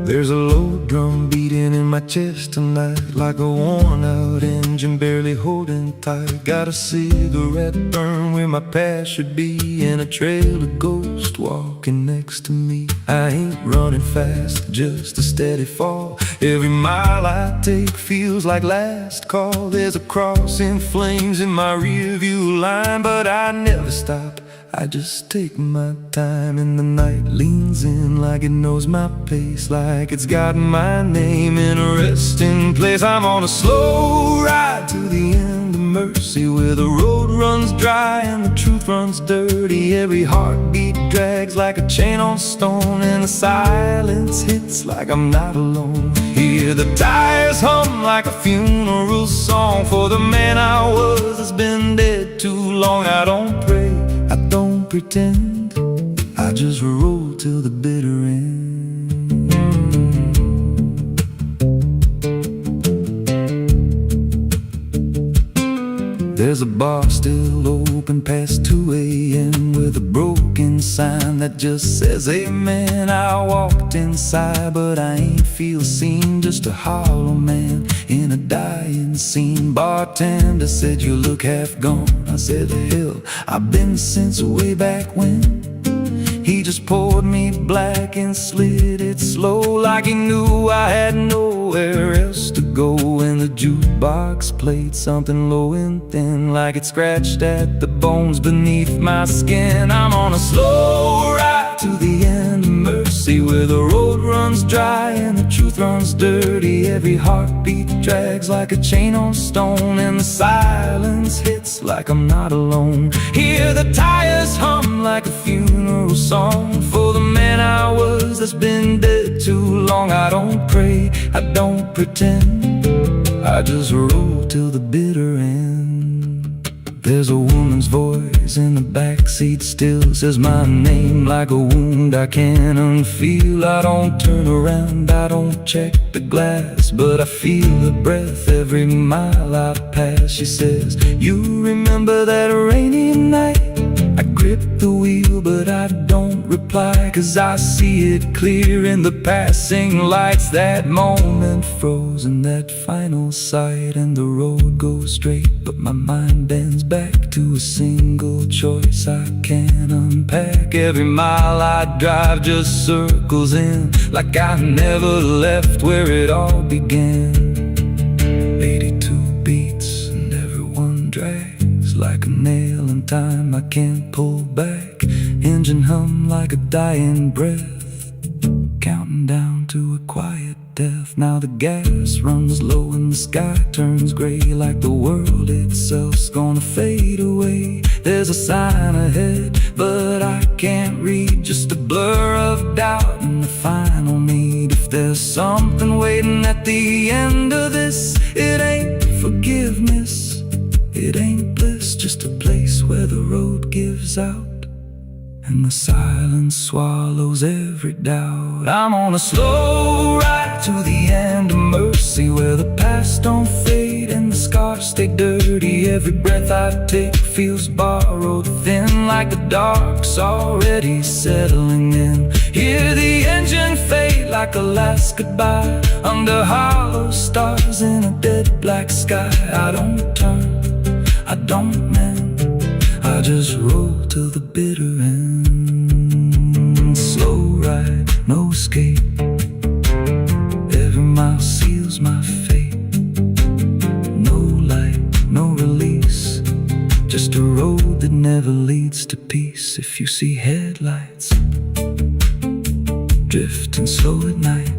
There's a low drum beating in my chest tonight, like a worn out engine barely holding tight. Got a cigarette burn where my past should be, and a trail of ghosts walking next to me. I ain't running fast, just a steady fall. Every mile I take feels like last call. There's a cross in flames in my rearview line, but I never stop, I just take my time. And the night leans in like it knows my pace, like it's got my name in a resting place. I'm on a slow ride to the end of mercy, where the road runs dry and the truth runs dirty. Every heartbeat drags like a chain on stone, and the silence hits like I'm not alone. Hear the tires hum like a funeral song for the man I was that's been dead too long. I don't pray, I don't pretend, I just roll till the bitter end. There's a bar still open past 2 a.m. with a broken sign that just says amen. I walked inside but I ain't feel seen, just a hollow man in a dying scene. Bartender said you look half gone. I said hell, I've been since way back when. He just poured me black and slid it slow, like he knew I had nowhere else to go. And the jukebox played something low and thin, like it scratched at the bones beneath my skin. I'm on a slow ride to the end of mercy, where the road runs dry and the truth runs dirty. Every heartbeat drags like a chain on stone, and the silence hits like I'm not alone. Hear the tires hum like a funeral song for the man I was that's been dead too long. I don't pray, I don't pretend, I just roll till the bitter end. There's a woman's voice in the backseat still says my name like a wound I can't unfeel. I don't turn around, I don't check the glass, but I feel her breath every mile I pass. She says, you remember that rainy night? I grip the wheel but I don't reply, 'cause I see it clear in the passing lights. That moment frozen, that final sight, and the road goes straight but my mind bends back to a single choice I can't unpack. Every mile I drive just circles in, like I never left where it all began. 82 beats and everyone drags like a nail in time I can't pull back. Engine hum like a dying breath, counting down to a quiet death. Now the gas runs low and the sky turns gray, like the world itself's gonna fade away. There's a sign ahead but I can't read, just a blur of doubt and the final need. If there's something waiting at the end of this, it ain't forgiveness, it ain't bliss, just a place where the road gives out and the silence swallows every doubt. I'm on a slow ride to the end of mercy, where the past don't fade and the scars stay dirty. Every breath I take feels borrowed thin, like the dark's already settling in. Hear the engine fade like a last goodbye, under hollow stars in a dead black sky. I don't turn, I don't mend, I just roll till the bitter end. Slow ride, no escape, every mile seals my fate. No light, no release, just a road that never leads to peace. If you see headlights, drifting slow at night,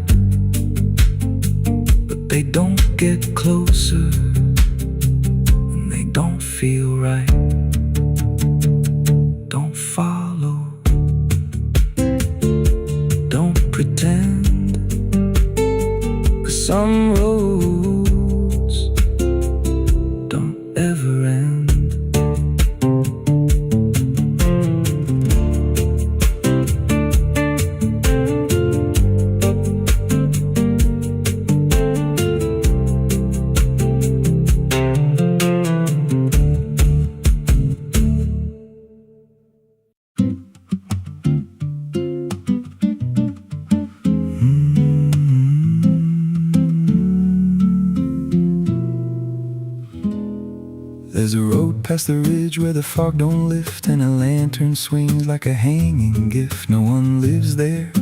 but they don't get closer, and they don't feel right. Don't follow, don't pretend, 'cause some roads don't ever end. There's a road past the ridge where the fog don't lift, and a lantern swings like a hanging gift. No one lives there,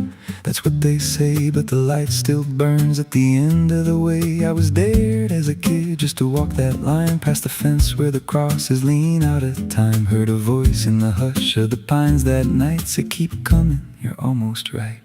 that's what they say, but the light still burns at the end of the way. I was dared as a kid just to walk that line past the fence where the crosses lean out of time. Heard a voice in the hush of the pines that night say, keep coming, you're almost right.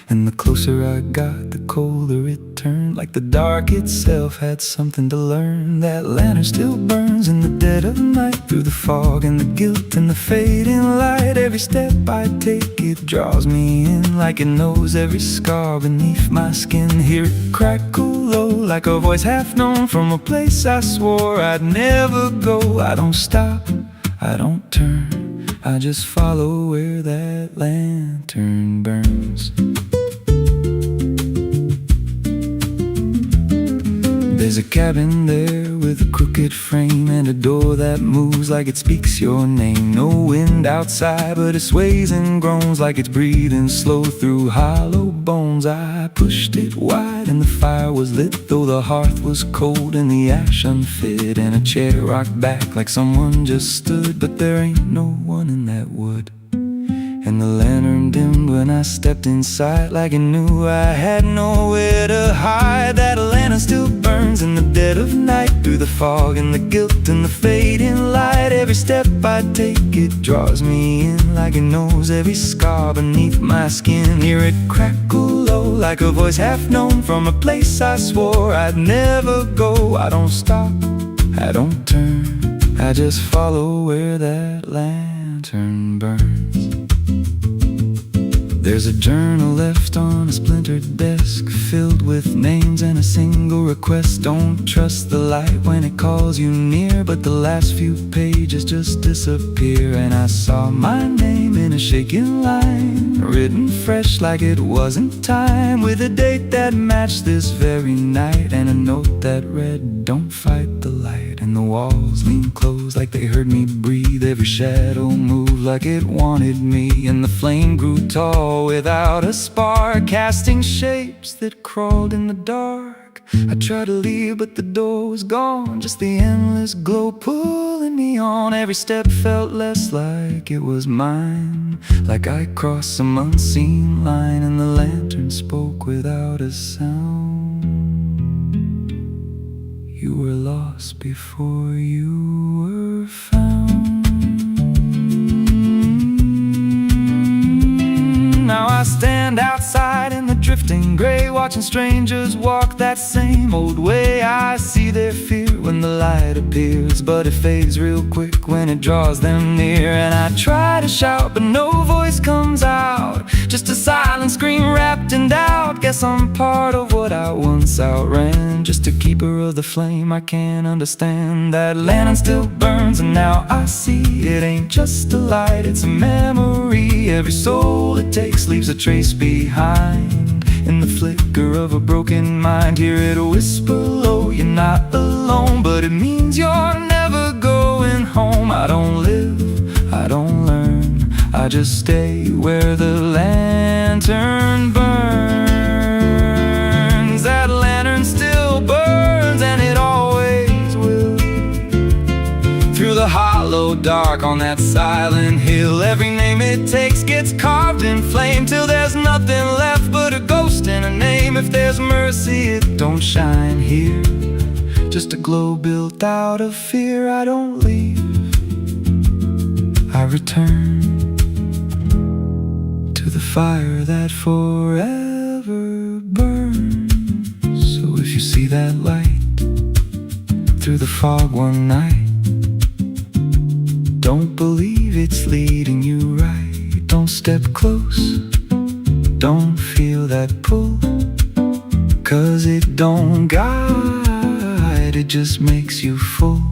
And the closer I got, the colder it turned, like the dark itself had something to learn. That lantern still burns in the dead of night, through the fog and the guilt and the fading light. Every step I take, it draws me in, like it knows every scar beneath my skin. Hear it crackle low, like a voice half known, from a place I swore I'd never go. I don't stop, I don't turn, I just follow where that lantern burns. There's a cabin there with a crooked frame, and a door that moves like it speaks your name. No wind outside, but it sways and groans like it's breathing slow through hollow bones. I pushed it wide and the fire was lit, though the hearth was cold and the ash unfit. And a chair rocked back like someone just stood, but there ain't no one in that wood. And the lantern dimmed when I stepped inside, like it knew I had nowhere to hide. That lantern still burns in the dead of night, through the fog and the guilt and the fading light. Every step I take, it draws me in, like it knows every scar beneath my skin. Hear it crackle low, like a voice half known, from a place I swore I'd never go. I don't stop, I don't turn, I just follow where that lantern burns. There's a journal left on a splintered desk, filled with names and a single request. Don't trust the light when it calls you near, but the last few pages just disappear. And I saw my name in a shaking line, written fresh like it wasn't time, with a date that matched this very night, and a note that read, don't fight the light. And the walls leaned close like they heard me breathe, every shadow moved like it wanted me. And the flame grew tall without a spark, casting shapes that crawled in the dark. I tried to leave, but the door was gone, just the endless glow pulling me on. Every step felt less like it was mine, like I crossed some unseen line. And the lantern spoke without a sound. You were lost before you were found. Now I stand outside in the drifting gray, watching strangers walk that same old way. I see their fear when the light appears, but it fades real quick when it draws them near. And I try to shout, but no voice comes out, just a silent scream wrapped in doubt. Guess I'm part of what I once outran, just a keeper of the flame I can't understand. That lantern still burns, and now I see it ain't just a light, it's a memory. Every soul it takes leaves a trace behind, in the flicker of a broken mind. Hear it whisper low, you're not alone, but it means you're never going home. I don't live, I don't learn, I just stay where the lantern burns. That lantern still burns, and it always will, through the hollow dark on that silent hill. Every name it takes gets carved in flame, till there's nothing left but a ghost and a name. If there's mercy, it don't shine here, just a glow built out of fear. I don't leave, I return to the fire that forever burns. So if you see that light through the fog one night, don't believe it's leading you right. Don't step close, don't feel that pull, 'cause it don't guide, it just makes you full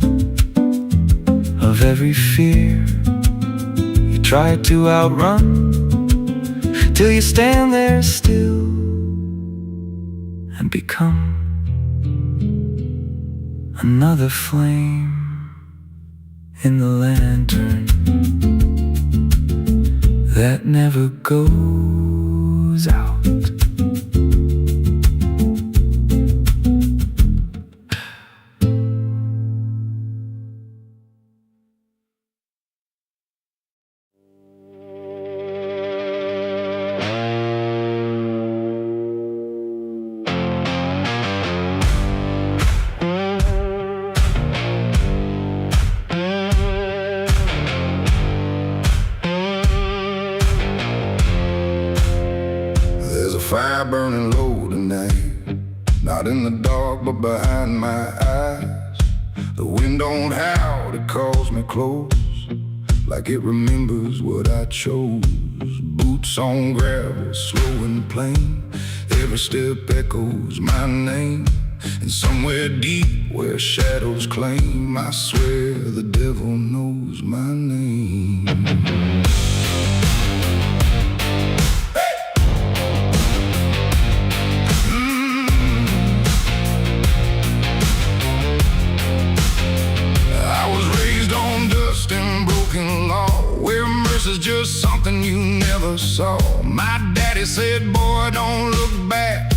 of every fear you try to outrun, till you stand there still and become another flame in the lantern that never goes out. Fire burning low tonight, not in the dark but behind my eyes. The wind don't howl, it calls me close, like it remembers what I chose. Boots on gravel, slow and plain, every step echoes my name. And somewhere deep where shadows claim, I swear the devil knows my name. Is just something you never saw. My daddy said, boy, don't look back,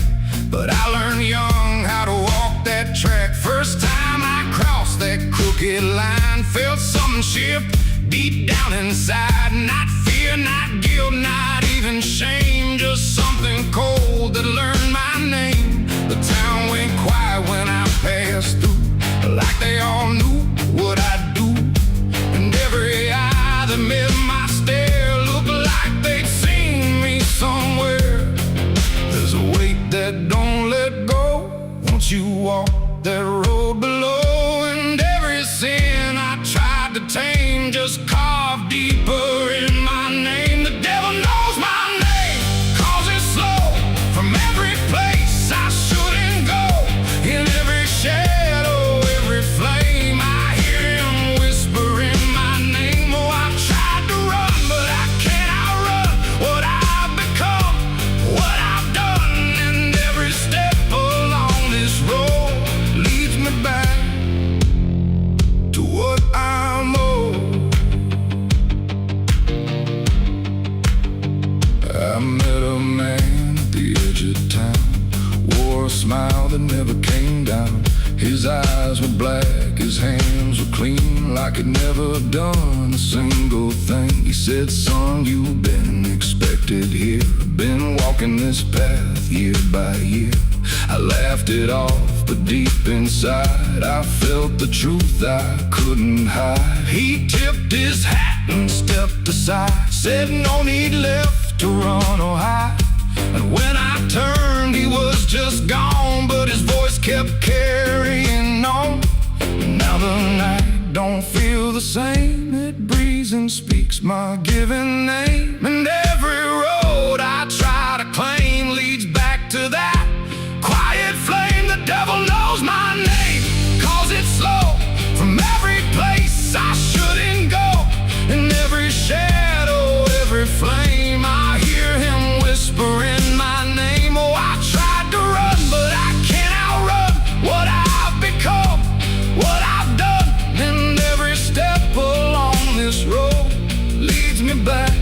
but I learned young how to walk that track. First time I crossed that crooked line, felt something shift deep down inside. Not fear, not guilt, not even shame, just something cold that learned my name. The town went quiet when I passed through, like they all knew what I'd do. And every eye that met my stare looked like they'd seen me somewhere. There's a weight that don't let go once you walk that road below. And every sin I tried to tame just carved deeper in my name. The devil knows my name, 'cause it's slow from every place I shouldn't go. In every shadow, every flame, I hear him whisper in my name. Oh, I've tried to run, but I can't outrun what I've become, what I've done. And every step along this road leads me back to what I'm owed. I met a man at the edge of town, wore a smile that never came down. His eyes were black, his hands were clean, like he'd never done a single thing. He said, son, you've been expected here, been walking this path year by year. I laughed it off, but deep inside I felt the truth I couldn't hide. He tipped his hat and stepped aside, said no need left to run or hide. And when I turned, he was just gone, but his voice kept carrying on. Now the night don't feel the same, it breathes and speaks my given name. And every road I try to claim leads back to that quiet flame. The devil knows my name, 'cause it's slow from every place I shouldn't go. In every shadow, every flame, I hear him whisper in my name. Oh, I tried to run, but I can't outrun what I've become, what I've done. And every step along this road leads me back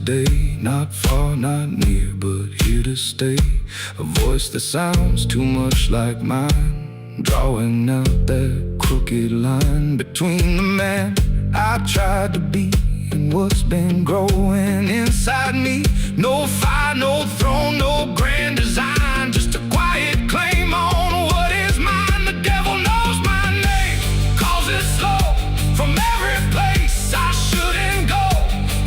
day, not far, not near, but here to stay. A voice that sounds too much like mine, drawing out that crooked line between the man I tried to be and what's been growing inside me. No fire, no throne, no grand design, just a quiet claim on what is mine. The devil knows my name, calls it slow from every place I shouldn't go.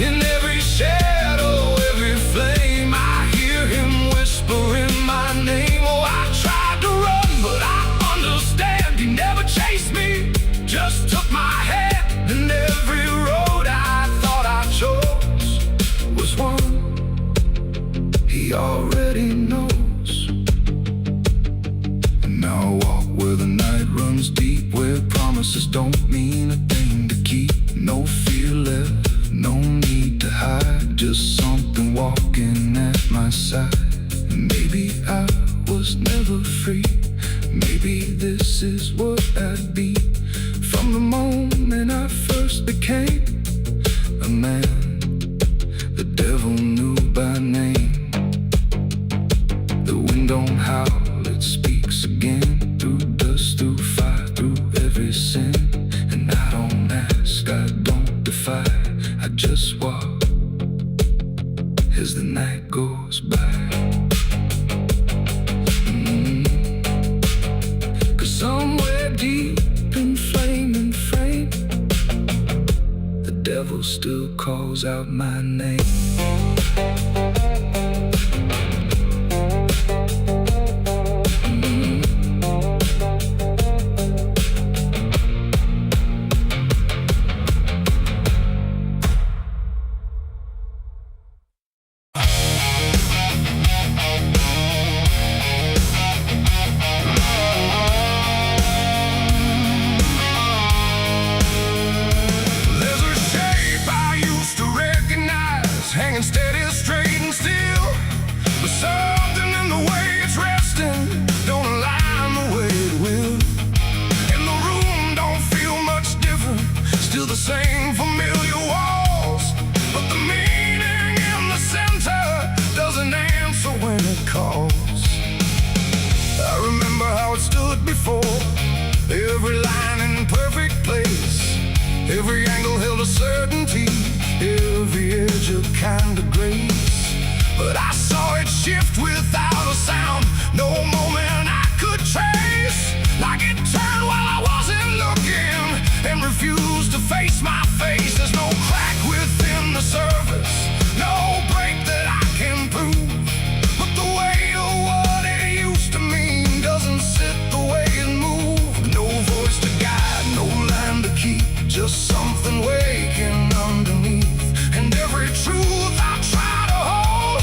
In every shadow, every flame, I hear him whispering my name. Oh, I tried to run, but I understand he never chased me, just took my hand. And every road I thought I chose was one he already knows. And now I walk where the night runs deep, where promises don't mean a thing to keep. No fear left, no need to hide, just something walking at my side. Maybe I was never free, maybe this is what I'd be. From the moment I first became a man, the devil knew by name. The wind don't howl, it speaks again, through dust, through fire, through every sin. And I don't ask, I don't defy, I just walk as the night goes by. Cause somewhere deep in flame and frame, the devil still calls out my name. Hanging steady, straight and still, but something in the way it's resting don't align the way it will. And the room don't feel much different, still the same familiar walls, but the meaning in the center doesn't answer when it calls. I remember how it stood before, every line in perfect place, every angle held a certainty, every edge a kind of grace. But I saw it shift without a sound, no moment I could trace. Like it turned while I wasn't looking and refused to face my face. There's no crack within the surface, no break that I can prove, but the weight of what it used to mean doesn't sit the way it moved. No voice to guide, no line to keep, just something waking underneath. And every truth I try to hold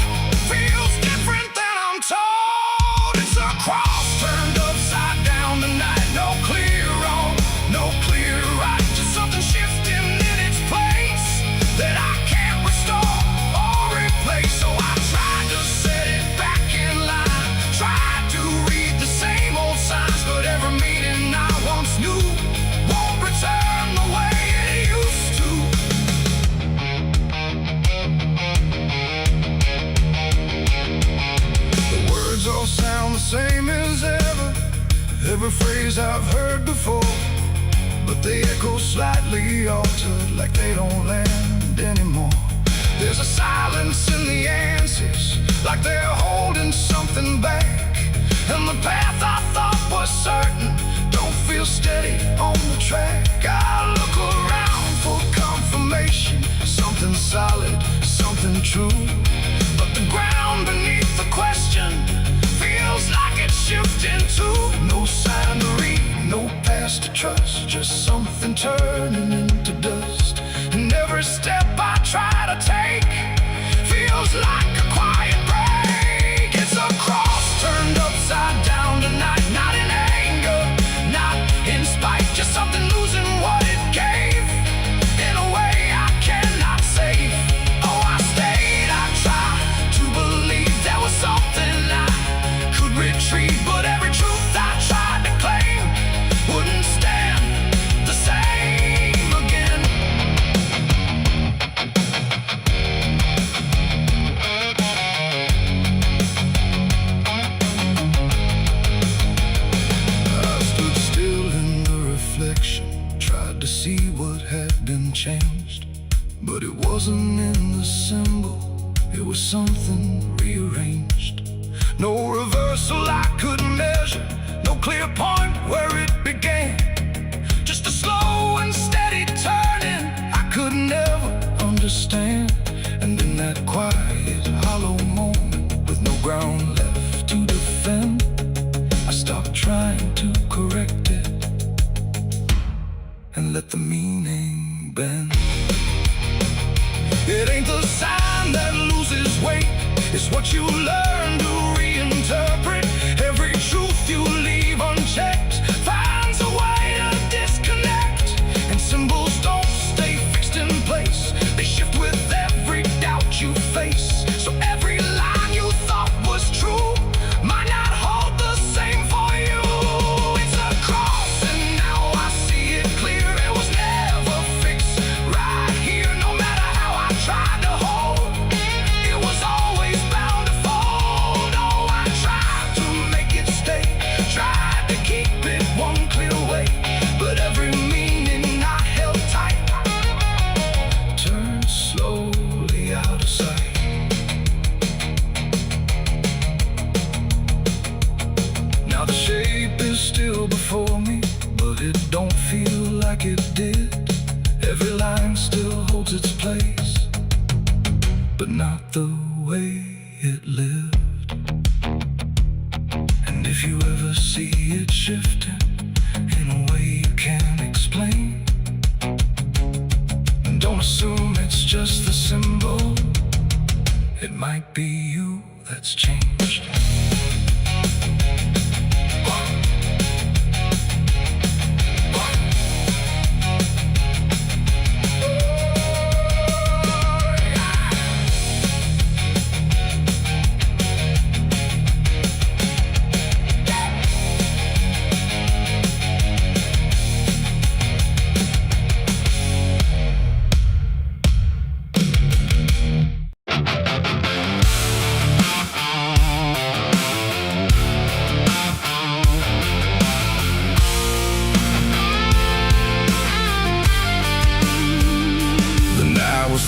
feels different than I'm told. It's a cross turned upside down tonight. No clear wrong, no clear right, just something shifting in its place that I can't restore or replace. So I tried to set it back in line, tried to read the same old signs, but every meaning I once knew won't return the way it used to. All sound the same as ever, every phrase I've heard before, but they echo slightly altered, like they don't land anymore. There's a silence in the answers, like they're holding something back. And the path I thought was certain don't feel steady on the track. I look around for confirmation, something solid, something true, but the ground beneath the question feels like it's shifting too. No sign to read, no past to trust, just something turning into dust. And every step I try to take feels like a quiet break. It's a cross turned upside down tonight, not in anger, not in spite, just something losing what it gave in a way I cannot save. Oh, I stayed, I tried to believe there was something I could retreat, but every truth I tried to claim wouldn't stand the same again. It was something rearranged. No reversal I could measure, no clear point where it began. Just a slow and steady turning I could never understand. And in that quiet, hollow moment, with no ground left to defend, I stopped trying to correct it and let the meaning bend. It ain't the sign that loses weight, it's what you learn to reinterpret. Every truth you leave unchecked finds a way to disconnect. And symbols don't stay fixed in place, they shift with every doubt you face. So every line you thought was true might not hold the same for you. It's a cross and now I see it clear. It was never fixed right here, no matter how I tried to hold. It was always bound to fold. Oh, I tried to make it stay, tried to keep it one clear way, but every meaning I held tight turned slowly out of sight. Now the shape is still before me, but it don't feel like it did. Every line still holds its place, but not the way it lived. And if you ever see it shifting in a way you can't explain, don't assume it's just the symbol. It might be you that's changed.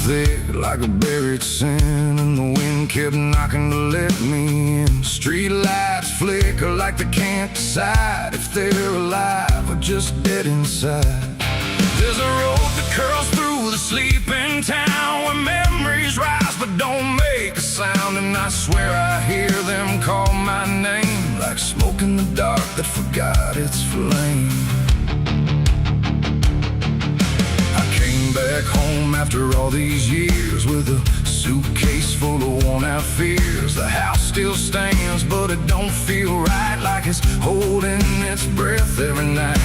There like a buried sin, and the wind kept knocking to let me in. Street lights flicker like they can't decide if they're alive or just dead inside. There's a road that curls through the sleeping town where memories rise but don't make a sound. And I swear I hear them call my name, like smoke in the dark that forgot its flame. Back home after all these years with a suitcase full of worn out fears. The house still stands, but it don't feel right, like it's holding its breath every night.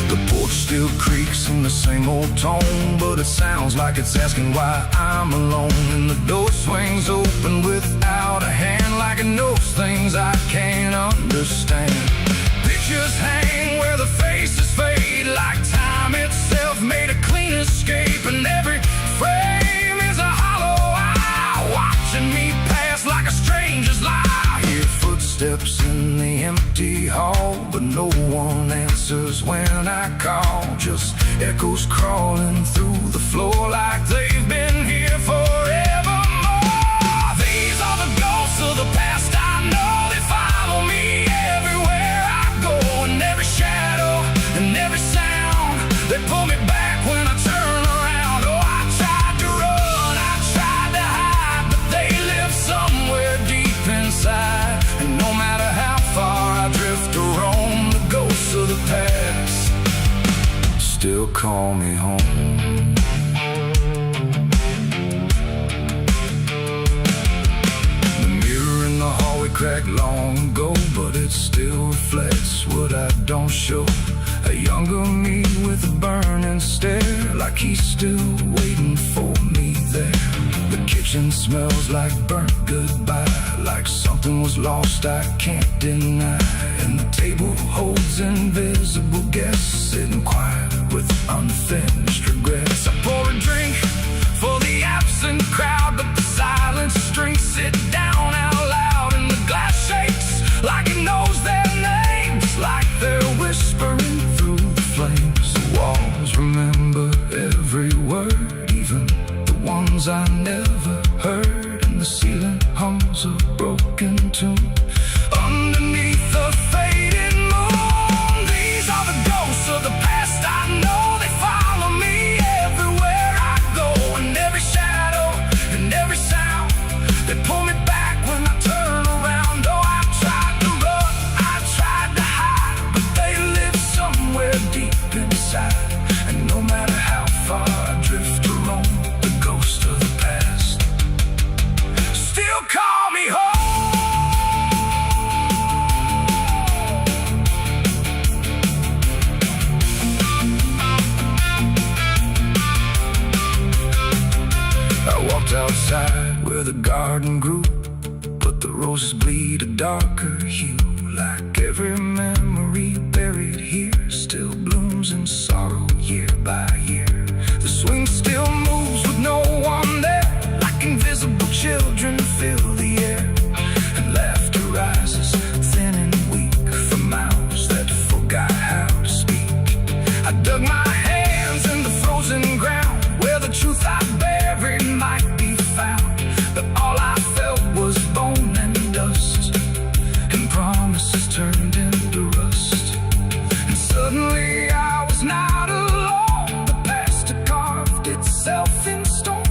The porch still creaks in the same old tone, but it sounds like it's asking why I'm alone. And the door swings open without a hand, like it knows things I can't understand. Pictures hang where the faces fade, like time itself made a clean escape. And every frame is a hollow eye, watching me pass like a stranger's lie. Hear footsteps in the empty hall, but no one answers when I call. Just echoes crawling through the floor like they've been here forevermore. These are the ghosts of the past I know. They follow me everywhere I go, and every shadow and every sound, they pull me back when I turn around. Oh, I tried to run, I tried to hide, but they live somewhere deep inside. And no matter how far I drift or roam, the ghosts of the past still call me home. The mirror in the hallway cracked long ago, but it still reflects what I don't show. A younger me with a burning stare, like he's still waiting for me there. The kitchen smells like burnt goodbye, like something was lost I can't deny. And the table holds invisible guests, sitting quiet with unfinished regrets. I pour a drink for the absent crowd, but the silence drinks it down out loud. And the glass shakes like it knows their names, like they're whispering through the flames. The walls remember every word, even the ones I never heard. And the ceiling hums a broken tune. Underneath the fading moon, these are the ghosts of the past. I know they follow me everywhere I go, and every shadow and every sound, they pull me back when I turn around. Oh, I tried to run, I tried to hide, but they live somewhere deep inside. And no matter how far I drift or roam, the ghost of the past still call me home. I walked outside where the garden grew, but the roses bleed a darker hue. Like every memory buried here still blooms in sorrow year by year. The swing still moves with no one there, like invisible children fill the air. And laughter rises thin and weak from mouths that forgot how to speak. I dug my hands in the frozen ground where the truth I buried might be found. But all I felt was bone and dust, and promises turned into rust. And suddenly I was not alone. The past had carved itself in stone.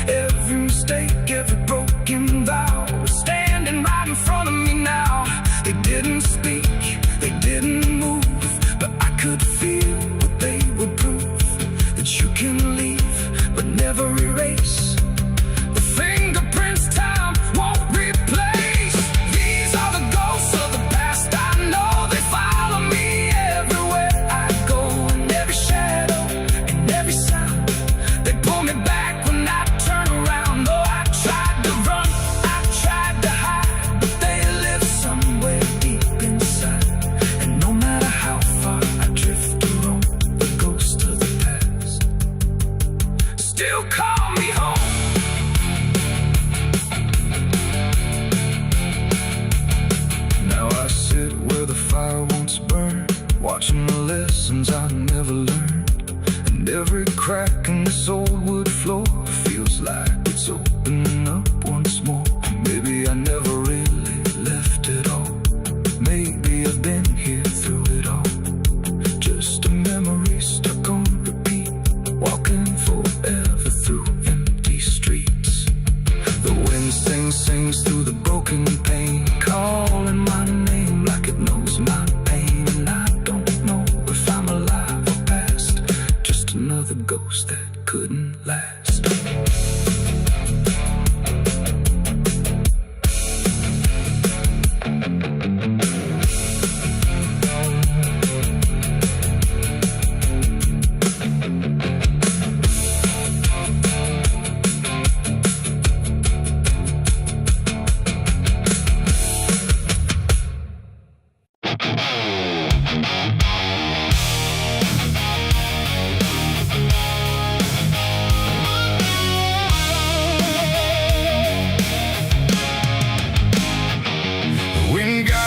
Every mistake, every broken vow was standing right in front of me now. They didn't speak, they didn't move, but I could feel what they would prove. That you can leave, but never erase the fingerprints time won't replace. These are the ghosts of the past. I know they follow me everywhere I go, and every shadow and every sound, they pull me back when I turn around. Oh, I tried to run, I tried to hide, but they live somewhere deep inside. And no matter how far I drift or roam, the ghost of the past still call me home. Now I sit where the fire once burned, watching the lessons I never learned. And every crack in this old wood floor feels like it's opening up once more. Maybe I never really left it all. Maybe I've been here through it all. Just a memory stuck on repeat, walking forever through empty streets. The wind sings through the broken pane, calling my name like it knows my pain. And I don't know if I'm alive or past, just another ghost that couldn't last.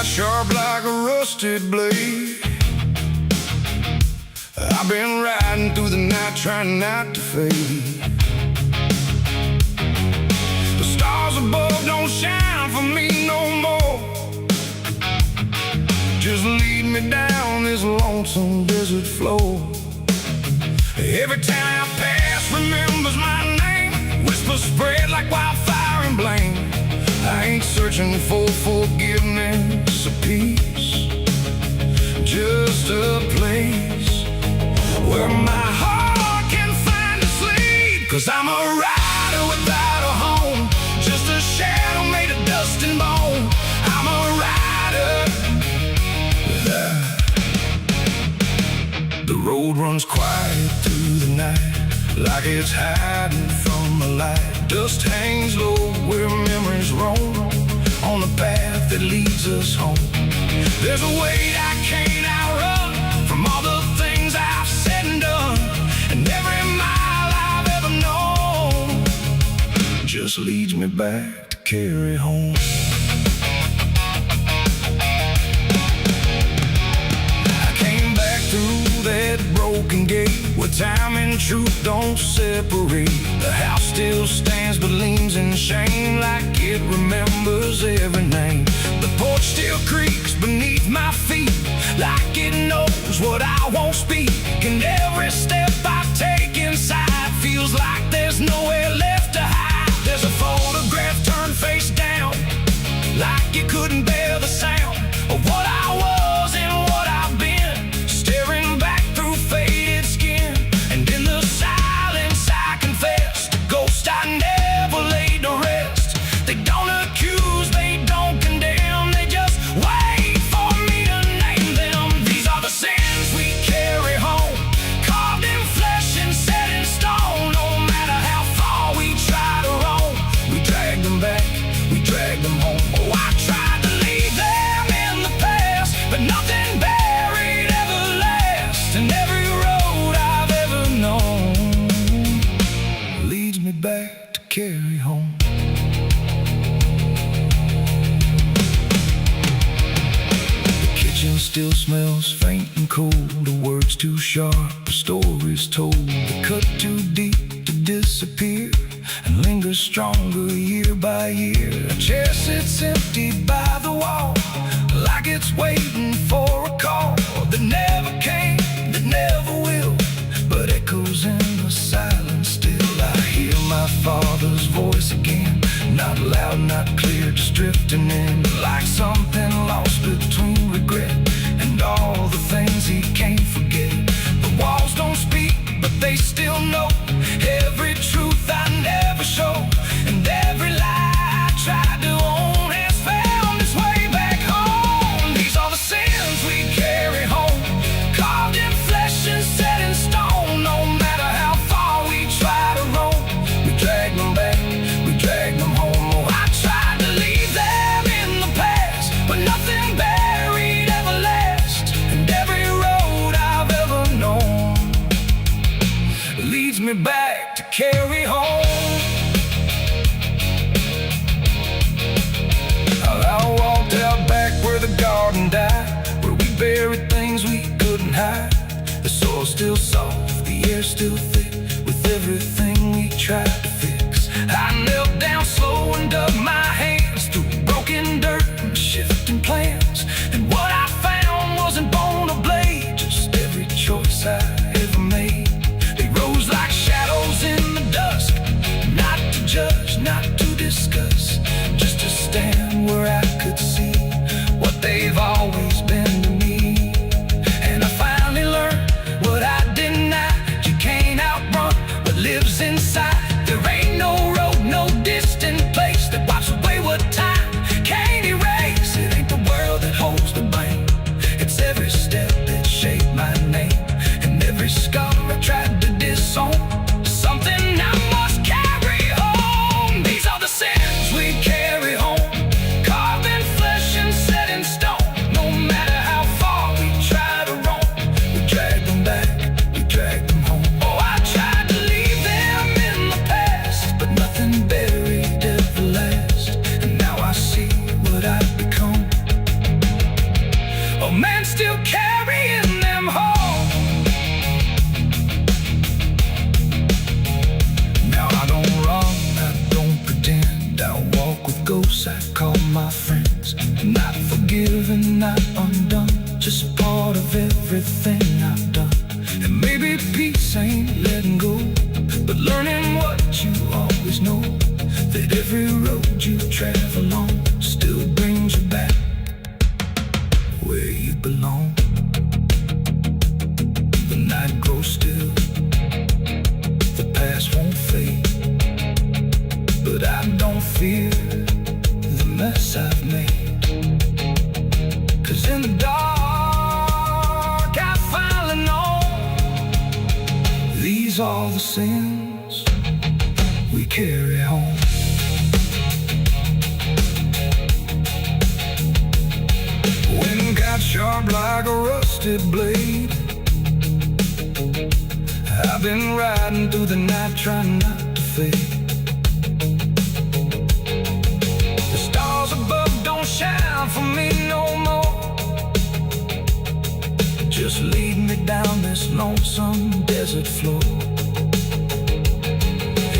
Sharp like a rusted blade, I've been riding through the night trying not to fade. The stars above don't shine for me no more. Just lead me down this lonesome desert floor. Every town I pass remembers my name, whispers spread like wildfire and blame. I ain't searching for forgiveness or peace, just a place where my heart can find a sleep. 'Cause I'm a rider without a home, just a shadow made of dust and bone. I'm a rider. The road runs quiet through the night, like it's hiding from the light. Dust hangs low where memories roam, on the path that leads us home. There's a weight I can't outrun from all the things I've said and done, and every mile I've ever known just leads me back to carry home. I came back through that broken broken gate where time and truth don't separate. The house still stands but leans in shame, like it remembers every name. The porch still creaks beneath my feet, like it knows what I won't speak. And every step I take inside feels like there's nowhere left to hide. There's a photograph turned face down, like you couldn't bear the sound of what I was and what I've been, staring back through faded skin. And in the silence I confess, the ghost I never laid to rest. They don't accuse, they don't condemn, they just wait for me to name them. These are the sins we carry home, carved in flesh and set in stone. No matter how far we try to roam, we drag them back, we drag them home. Oh, I tried to leave them in the past, but nothing buried ever lasts. And every road I've ever known leads me back to carry home. The kitchen still smells faint and cold, the words too sharp, the stories told. The cut too deep to disappear and lingers stronger year by year. A chair sits empty by the wall, like it's waiting for a call that never came, that never will, but echoes in the silence still. I hear my father's voice again, not loud, not clear, just drifting in, like something lost between regret and all the things he can't forget. The walls don't speak, but they still know every truth I never showed, and every lie I tried to own has found its way back home. These are the sins we carry home, carved in flesh and set in stone. No matter how far we try to roam, we drag them back, we drag them home. Oh, I tried to leave them in the past, but nothing buried ever lasts. And every road I've ever known leads me back to carry home. I walked out back where the garden died, where we buried things we couldn't hide. The soil's still soft, the air's still thick, with everything we tried to fix. I knelt down slow and dug my hands through broken dirt and shifting plans. And what I found wasn't bone or blade, just every choice I ever made. They rose like shadows in the dusk, not to judge, not to discuss, just to stand where I could see what they've always been to me. And I finally learned what I denied: you can't outrun what lives inside. There ain't no road, no distant place that wipes away what time can't erase. It ain't the world that holds the blame, it's every step that shaped my name, and every scar I tried to disown, something I must carry home. These are the sins we carry home, carved in flesh and set in stone. No matter how far we try to roam, we drag them back, we drag them home. Oh, I tried to leave them in the past, but nothing buried ever lasts. And now I see what I've become, a man still carrying them home. Now I don't run, I don't pretend, I walk with ghosts I call my friends. Not forgiven, not undone, just part of everything I've done. And maybe peace ain't letting go, but learning what you always know, that every road you travel on still brings you back where you belong. The night grows still, the past won't fade, but I don't fear the mess I've made. 'Cause in the dark I finally know these are the sins we carry home. Wind got sharp like a rusted blade, I've been riding through the night trying not to fade. The stars above don't shine for me no more, just lead me down this lonesome desert floor.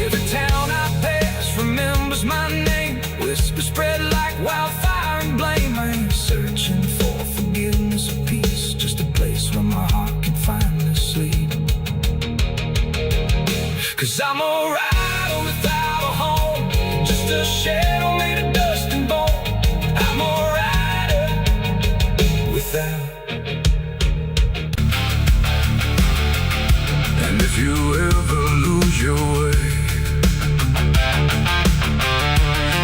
Every town I pass remembers my name. Whispers spread like wildfire and blame. I ain't searching for forgiveness or peace, just a place where my heart can finally sleep. 'Cause I'm alright without a home, just a shadow made of dust and bone. I'm alright without. And if you ever lose your way,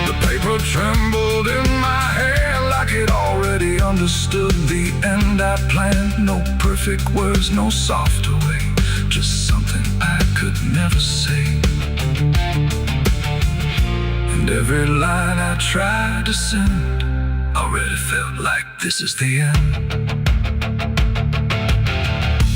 the paper trembled in my hand like it already understood the end I planned. No perfect words, no softer way, just something I could never say. And every line I tried to send already felt like this is the end.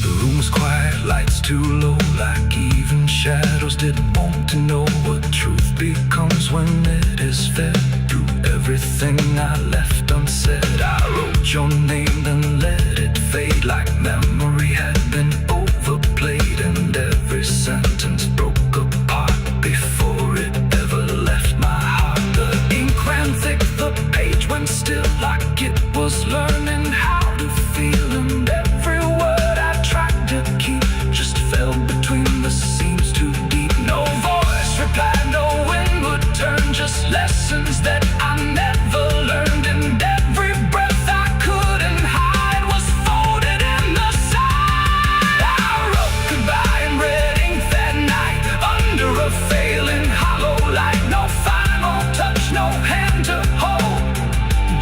The room was quiet, lights too low, like even shadows didn't want to know what truth becomes when it is fed. Through everything I left unsaid, I wrote your name, then let it fade like memory had been overplayed. And every sentence broke apart before it ever left my heart. The ink ran thick, the page went still like it was learning how to feel. And every word I tried to keep just fell between the seams too deep. No voice replied, no wind would turn, just lessons that I never learned. And every breath I couldn't hide was folded in the side. I wrote goodbye in red ink that night, under a failing hollow light. No final touch, no hand to hold,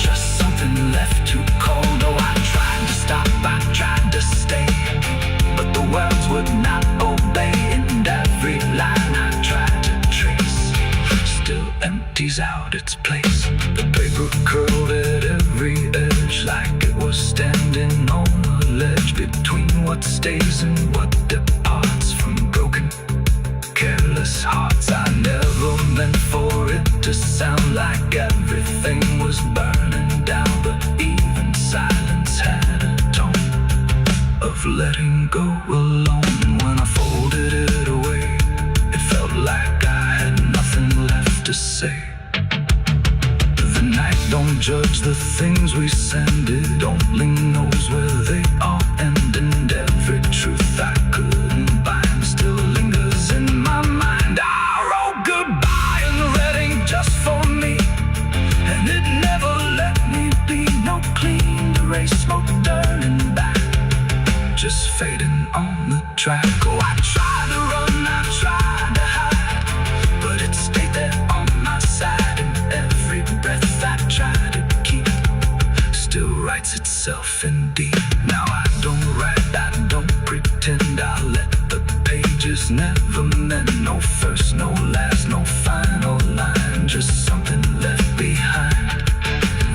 just something left too cold. Oh, I tried to stop, I tried to stay, but the words would not obey. And every line I tried to trace still empties out its place. The paper curled at every edge like it was standing on a ledge between what stays and what departs from broken, careless hearts. I never meant for it to sound like everything was burning down, but even silence had a tone of letting go alone. When I folded it away, it felt like I had nothing left to say. The night don't judge the things we send, it only knows where they all end. And every truth I couldn't bind still lingers in my mind. I wrote goodbye in red ink just for me, and it never let me be. No clean erase, smoke turning back, just fading on the track. Oh, I tried to run, I tried to hide, but it stayed there on my side. And every breath I tried to keep still writes itself in deep. Now I don't write, I don't pretend, I let the pages never mend. No first, no last, no final line, just something left behind.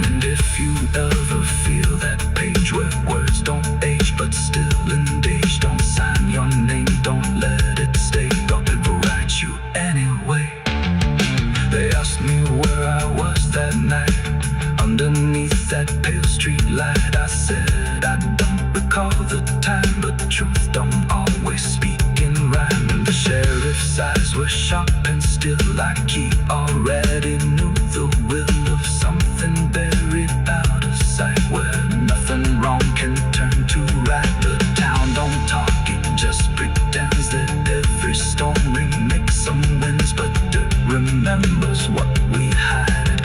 And if you ever feel that page where words don't age but still engage, don't sign your name, don't let it stay, don't ever write you anyway. They asked me where I was that night, underneath that pale street light. I said I don't recall the time, but truth don't always speak in rhyme. And the sheriff's eyes were sharp and still, like he already knew the will of something buried out of sight, where nothing wrong can turn to right. The town don't talk, it just pretends that every storm remakes some winds, but it remembers what we hide.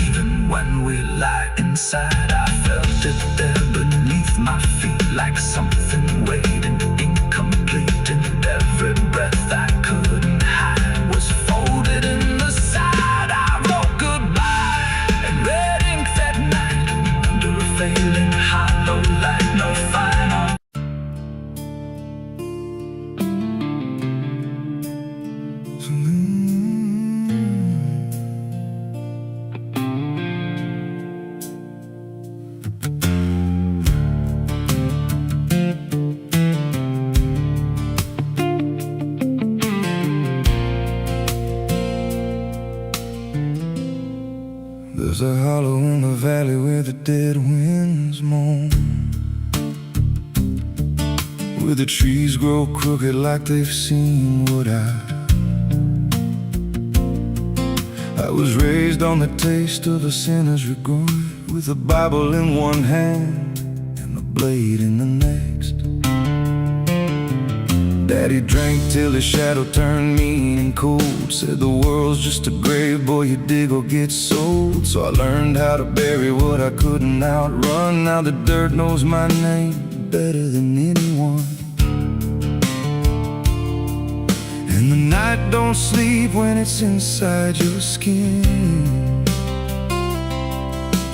Even when we lie inside, I felt it there beneath my feet, like something waiting incomplete. And every breath I couldn't hide was folded in the side. I wrote goodbye in red ink that night, under a failing hollow light. No final. There's a hollow in the valley where the dead winds moan. where the trees grow crooked like they've seen what I was raised on the taste of a sinner's regret, with a Bible in one hand and a blade in the next. Daddy drank till his shadow turned mean and cold, said the world's just a grave, boy, you dig or get sold. So I learned how to bury what I couldn't outrun. Now the dirt knows my name better than anyone. And the night don't sleep when it's inside your skin.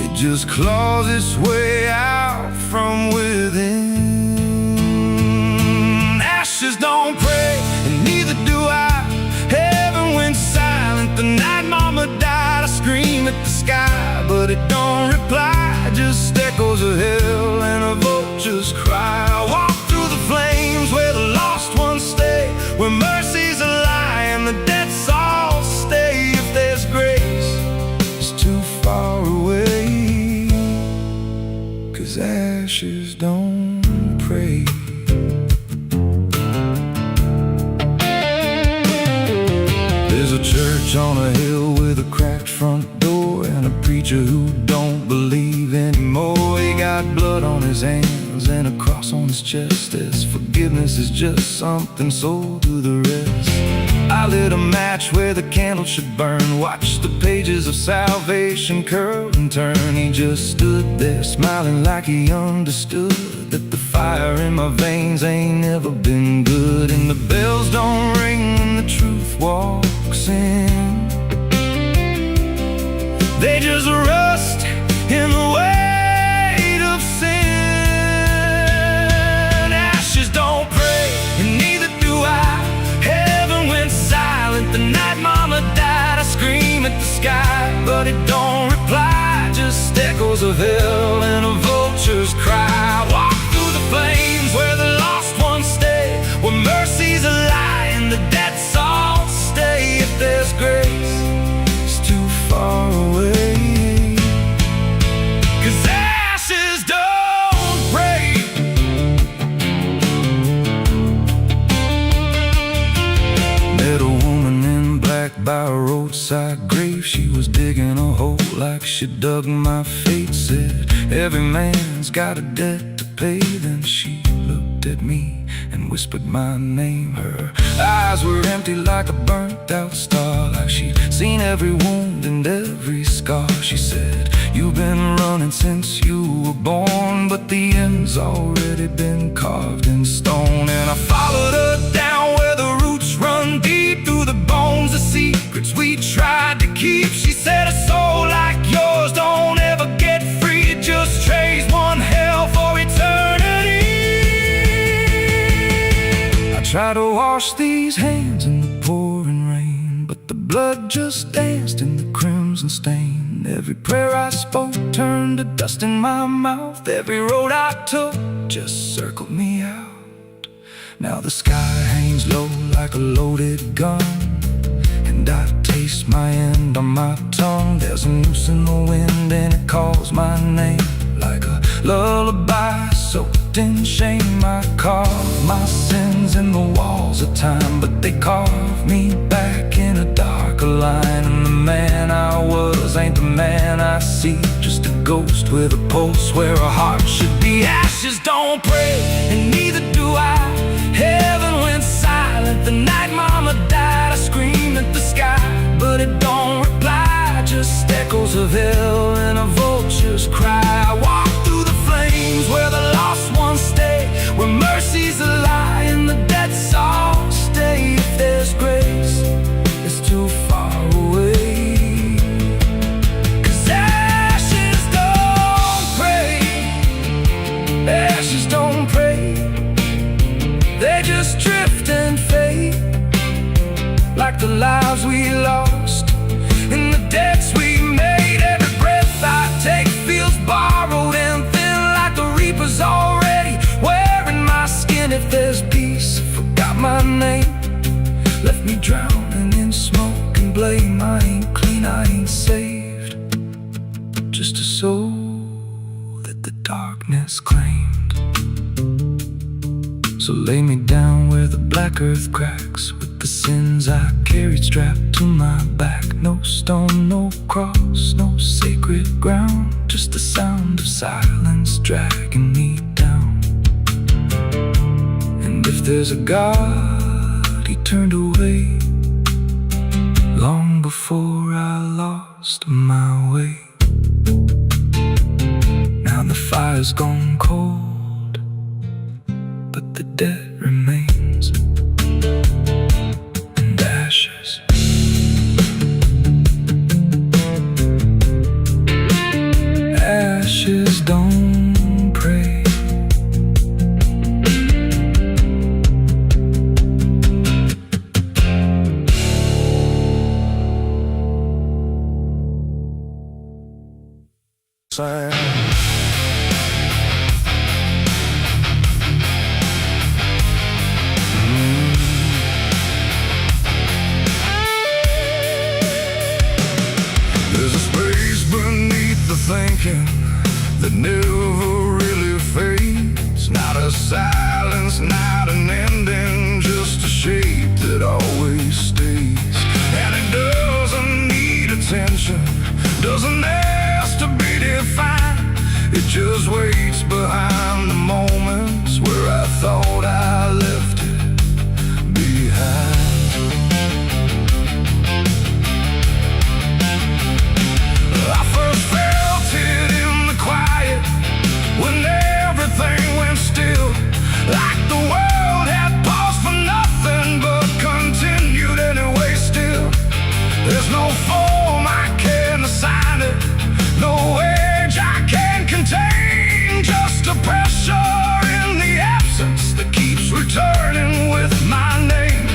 It just claws its way out from within. Ashes don't pray, and neither do I. Heaven went silent the night mama died. I scream at the sky, but it don't reply. Just echoes of hell and a vulture's cry. I walk through the flames where the lost ones stay, where mercy's a lie and the dead souls stay. If there's grace, it's too far away, 'cause ashes don't pray. There's a church on a hill with a cracked front door, and a preacher who don't believe anymore. He got blood on his hands and a cross on his chest, as forgiveness is just something sold to the rest. I lit a match where the candle should burn, watched the pages of salvation curl and turn. He just stood there smiling like he understood that the fire in my veins ain't never been good. And the bells don't ring when the truth walks in, they just rust in the weight of sin. Ashes don't pray, and neither do I. Heaven went silent the night mama died. I scream at the sky, but it don't reply. Just echoes of hell and a vulture's cry. Walk through the flames where the lost ones stay, where mercy's a lie and the dead souls stay. If there's grace, it's too far away, 'cause ashes don't pray. Met a woman in black by a roadside grave. She was digging a hole like she dug my fate. Said every man's got a debt to pay. Then she looked at me and whispered my name. Her eyes were empty like a burnt out star, like she'd seen every wound and every scar. She said, you've been running since you were born, but the end's already been carved in stone. And I followed her down where the roots run deep through the bones, the secrets we tried to keep. She said, a soul like yours don't ever get free. It just trades one hell for eternity. Try to wash these hands in the pouring rain, but the blood just danced in the crimson stain. Every prayer I spoke turned to dust in my mouth. Every road I took just circled me out. Now the sky hangs low like a loaded gun, and I taste my end on my tongue. There's a noose in the wind and it calls my name like a lullaby soaked in shame. I carve my sins in the walls of time, but they carve me back in a darker line. And the man I was ain't the man I see, just a ghost with a pulse where a heart should be. Ashes don't pray, and neither do I. Heaven went silent the night mama died. I screamed at the sky, but it don't reply. Just echoes of hell and a vulture's cry. I walk through the flames where the lost ones stay, where mercy's a lie and the dead souls stay. If there's grace, it's too far away, 'cause ashes don't pray. Ashes don't pray, they just drift and fade, like the lives we lost and the debts we made. Every breath I take feels borrowed and thin, like the reaper's already wearing my skin. If there's peace, I forgot my name, left me drowning in smoke and blame. I ain't clean, I ain't saved, just a soul that the darkness claimed. So lay me down where the black earth cracks, with the sins I carried strapped to my back. No stone, no cross, no sacred ground, just the sound of silence dragging me down. And if there's a God, he turned away long before I lost my way. Now the fire's gone cold, but the dead remains, and ashes. Ashes don't pray. There's a space beneath the thinking that never really fades. Not a silence, not an ending, just a shape that always stays. And it doesn't need attention, doesn't ask to be defined. It just waits behind the moments where I thought I left it behind. I first felt it in the quiet, when everything went still, like the world had paused for nothing but continued anyway still. There's no form I can assign it, no age I can contain, just a pressure in the absence that keeps returning with my name.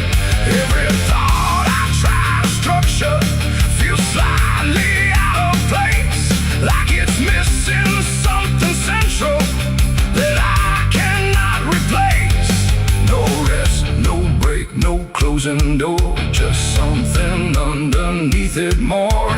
Every thought I try to structure feels slightly out of place, like it's missing something central that I cannot replace. No rest, no break, no closing door, just something underneath it more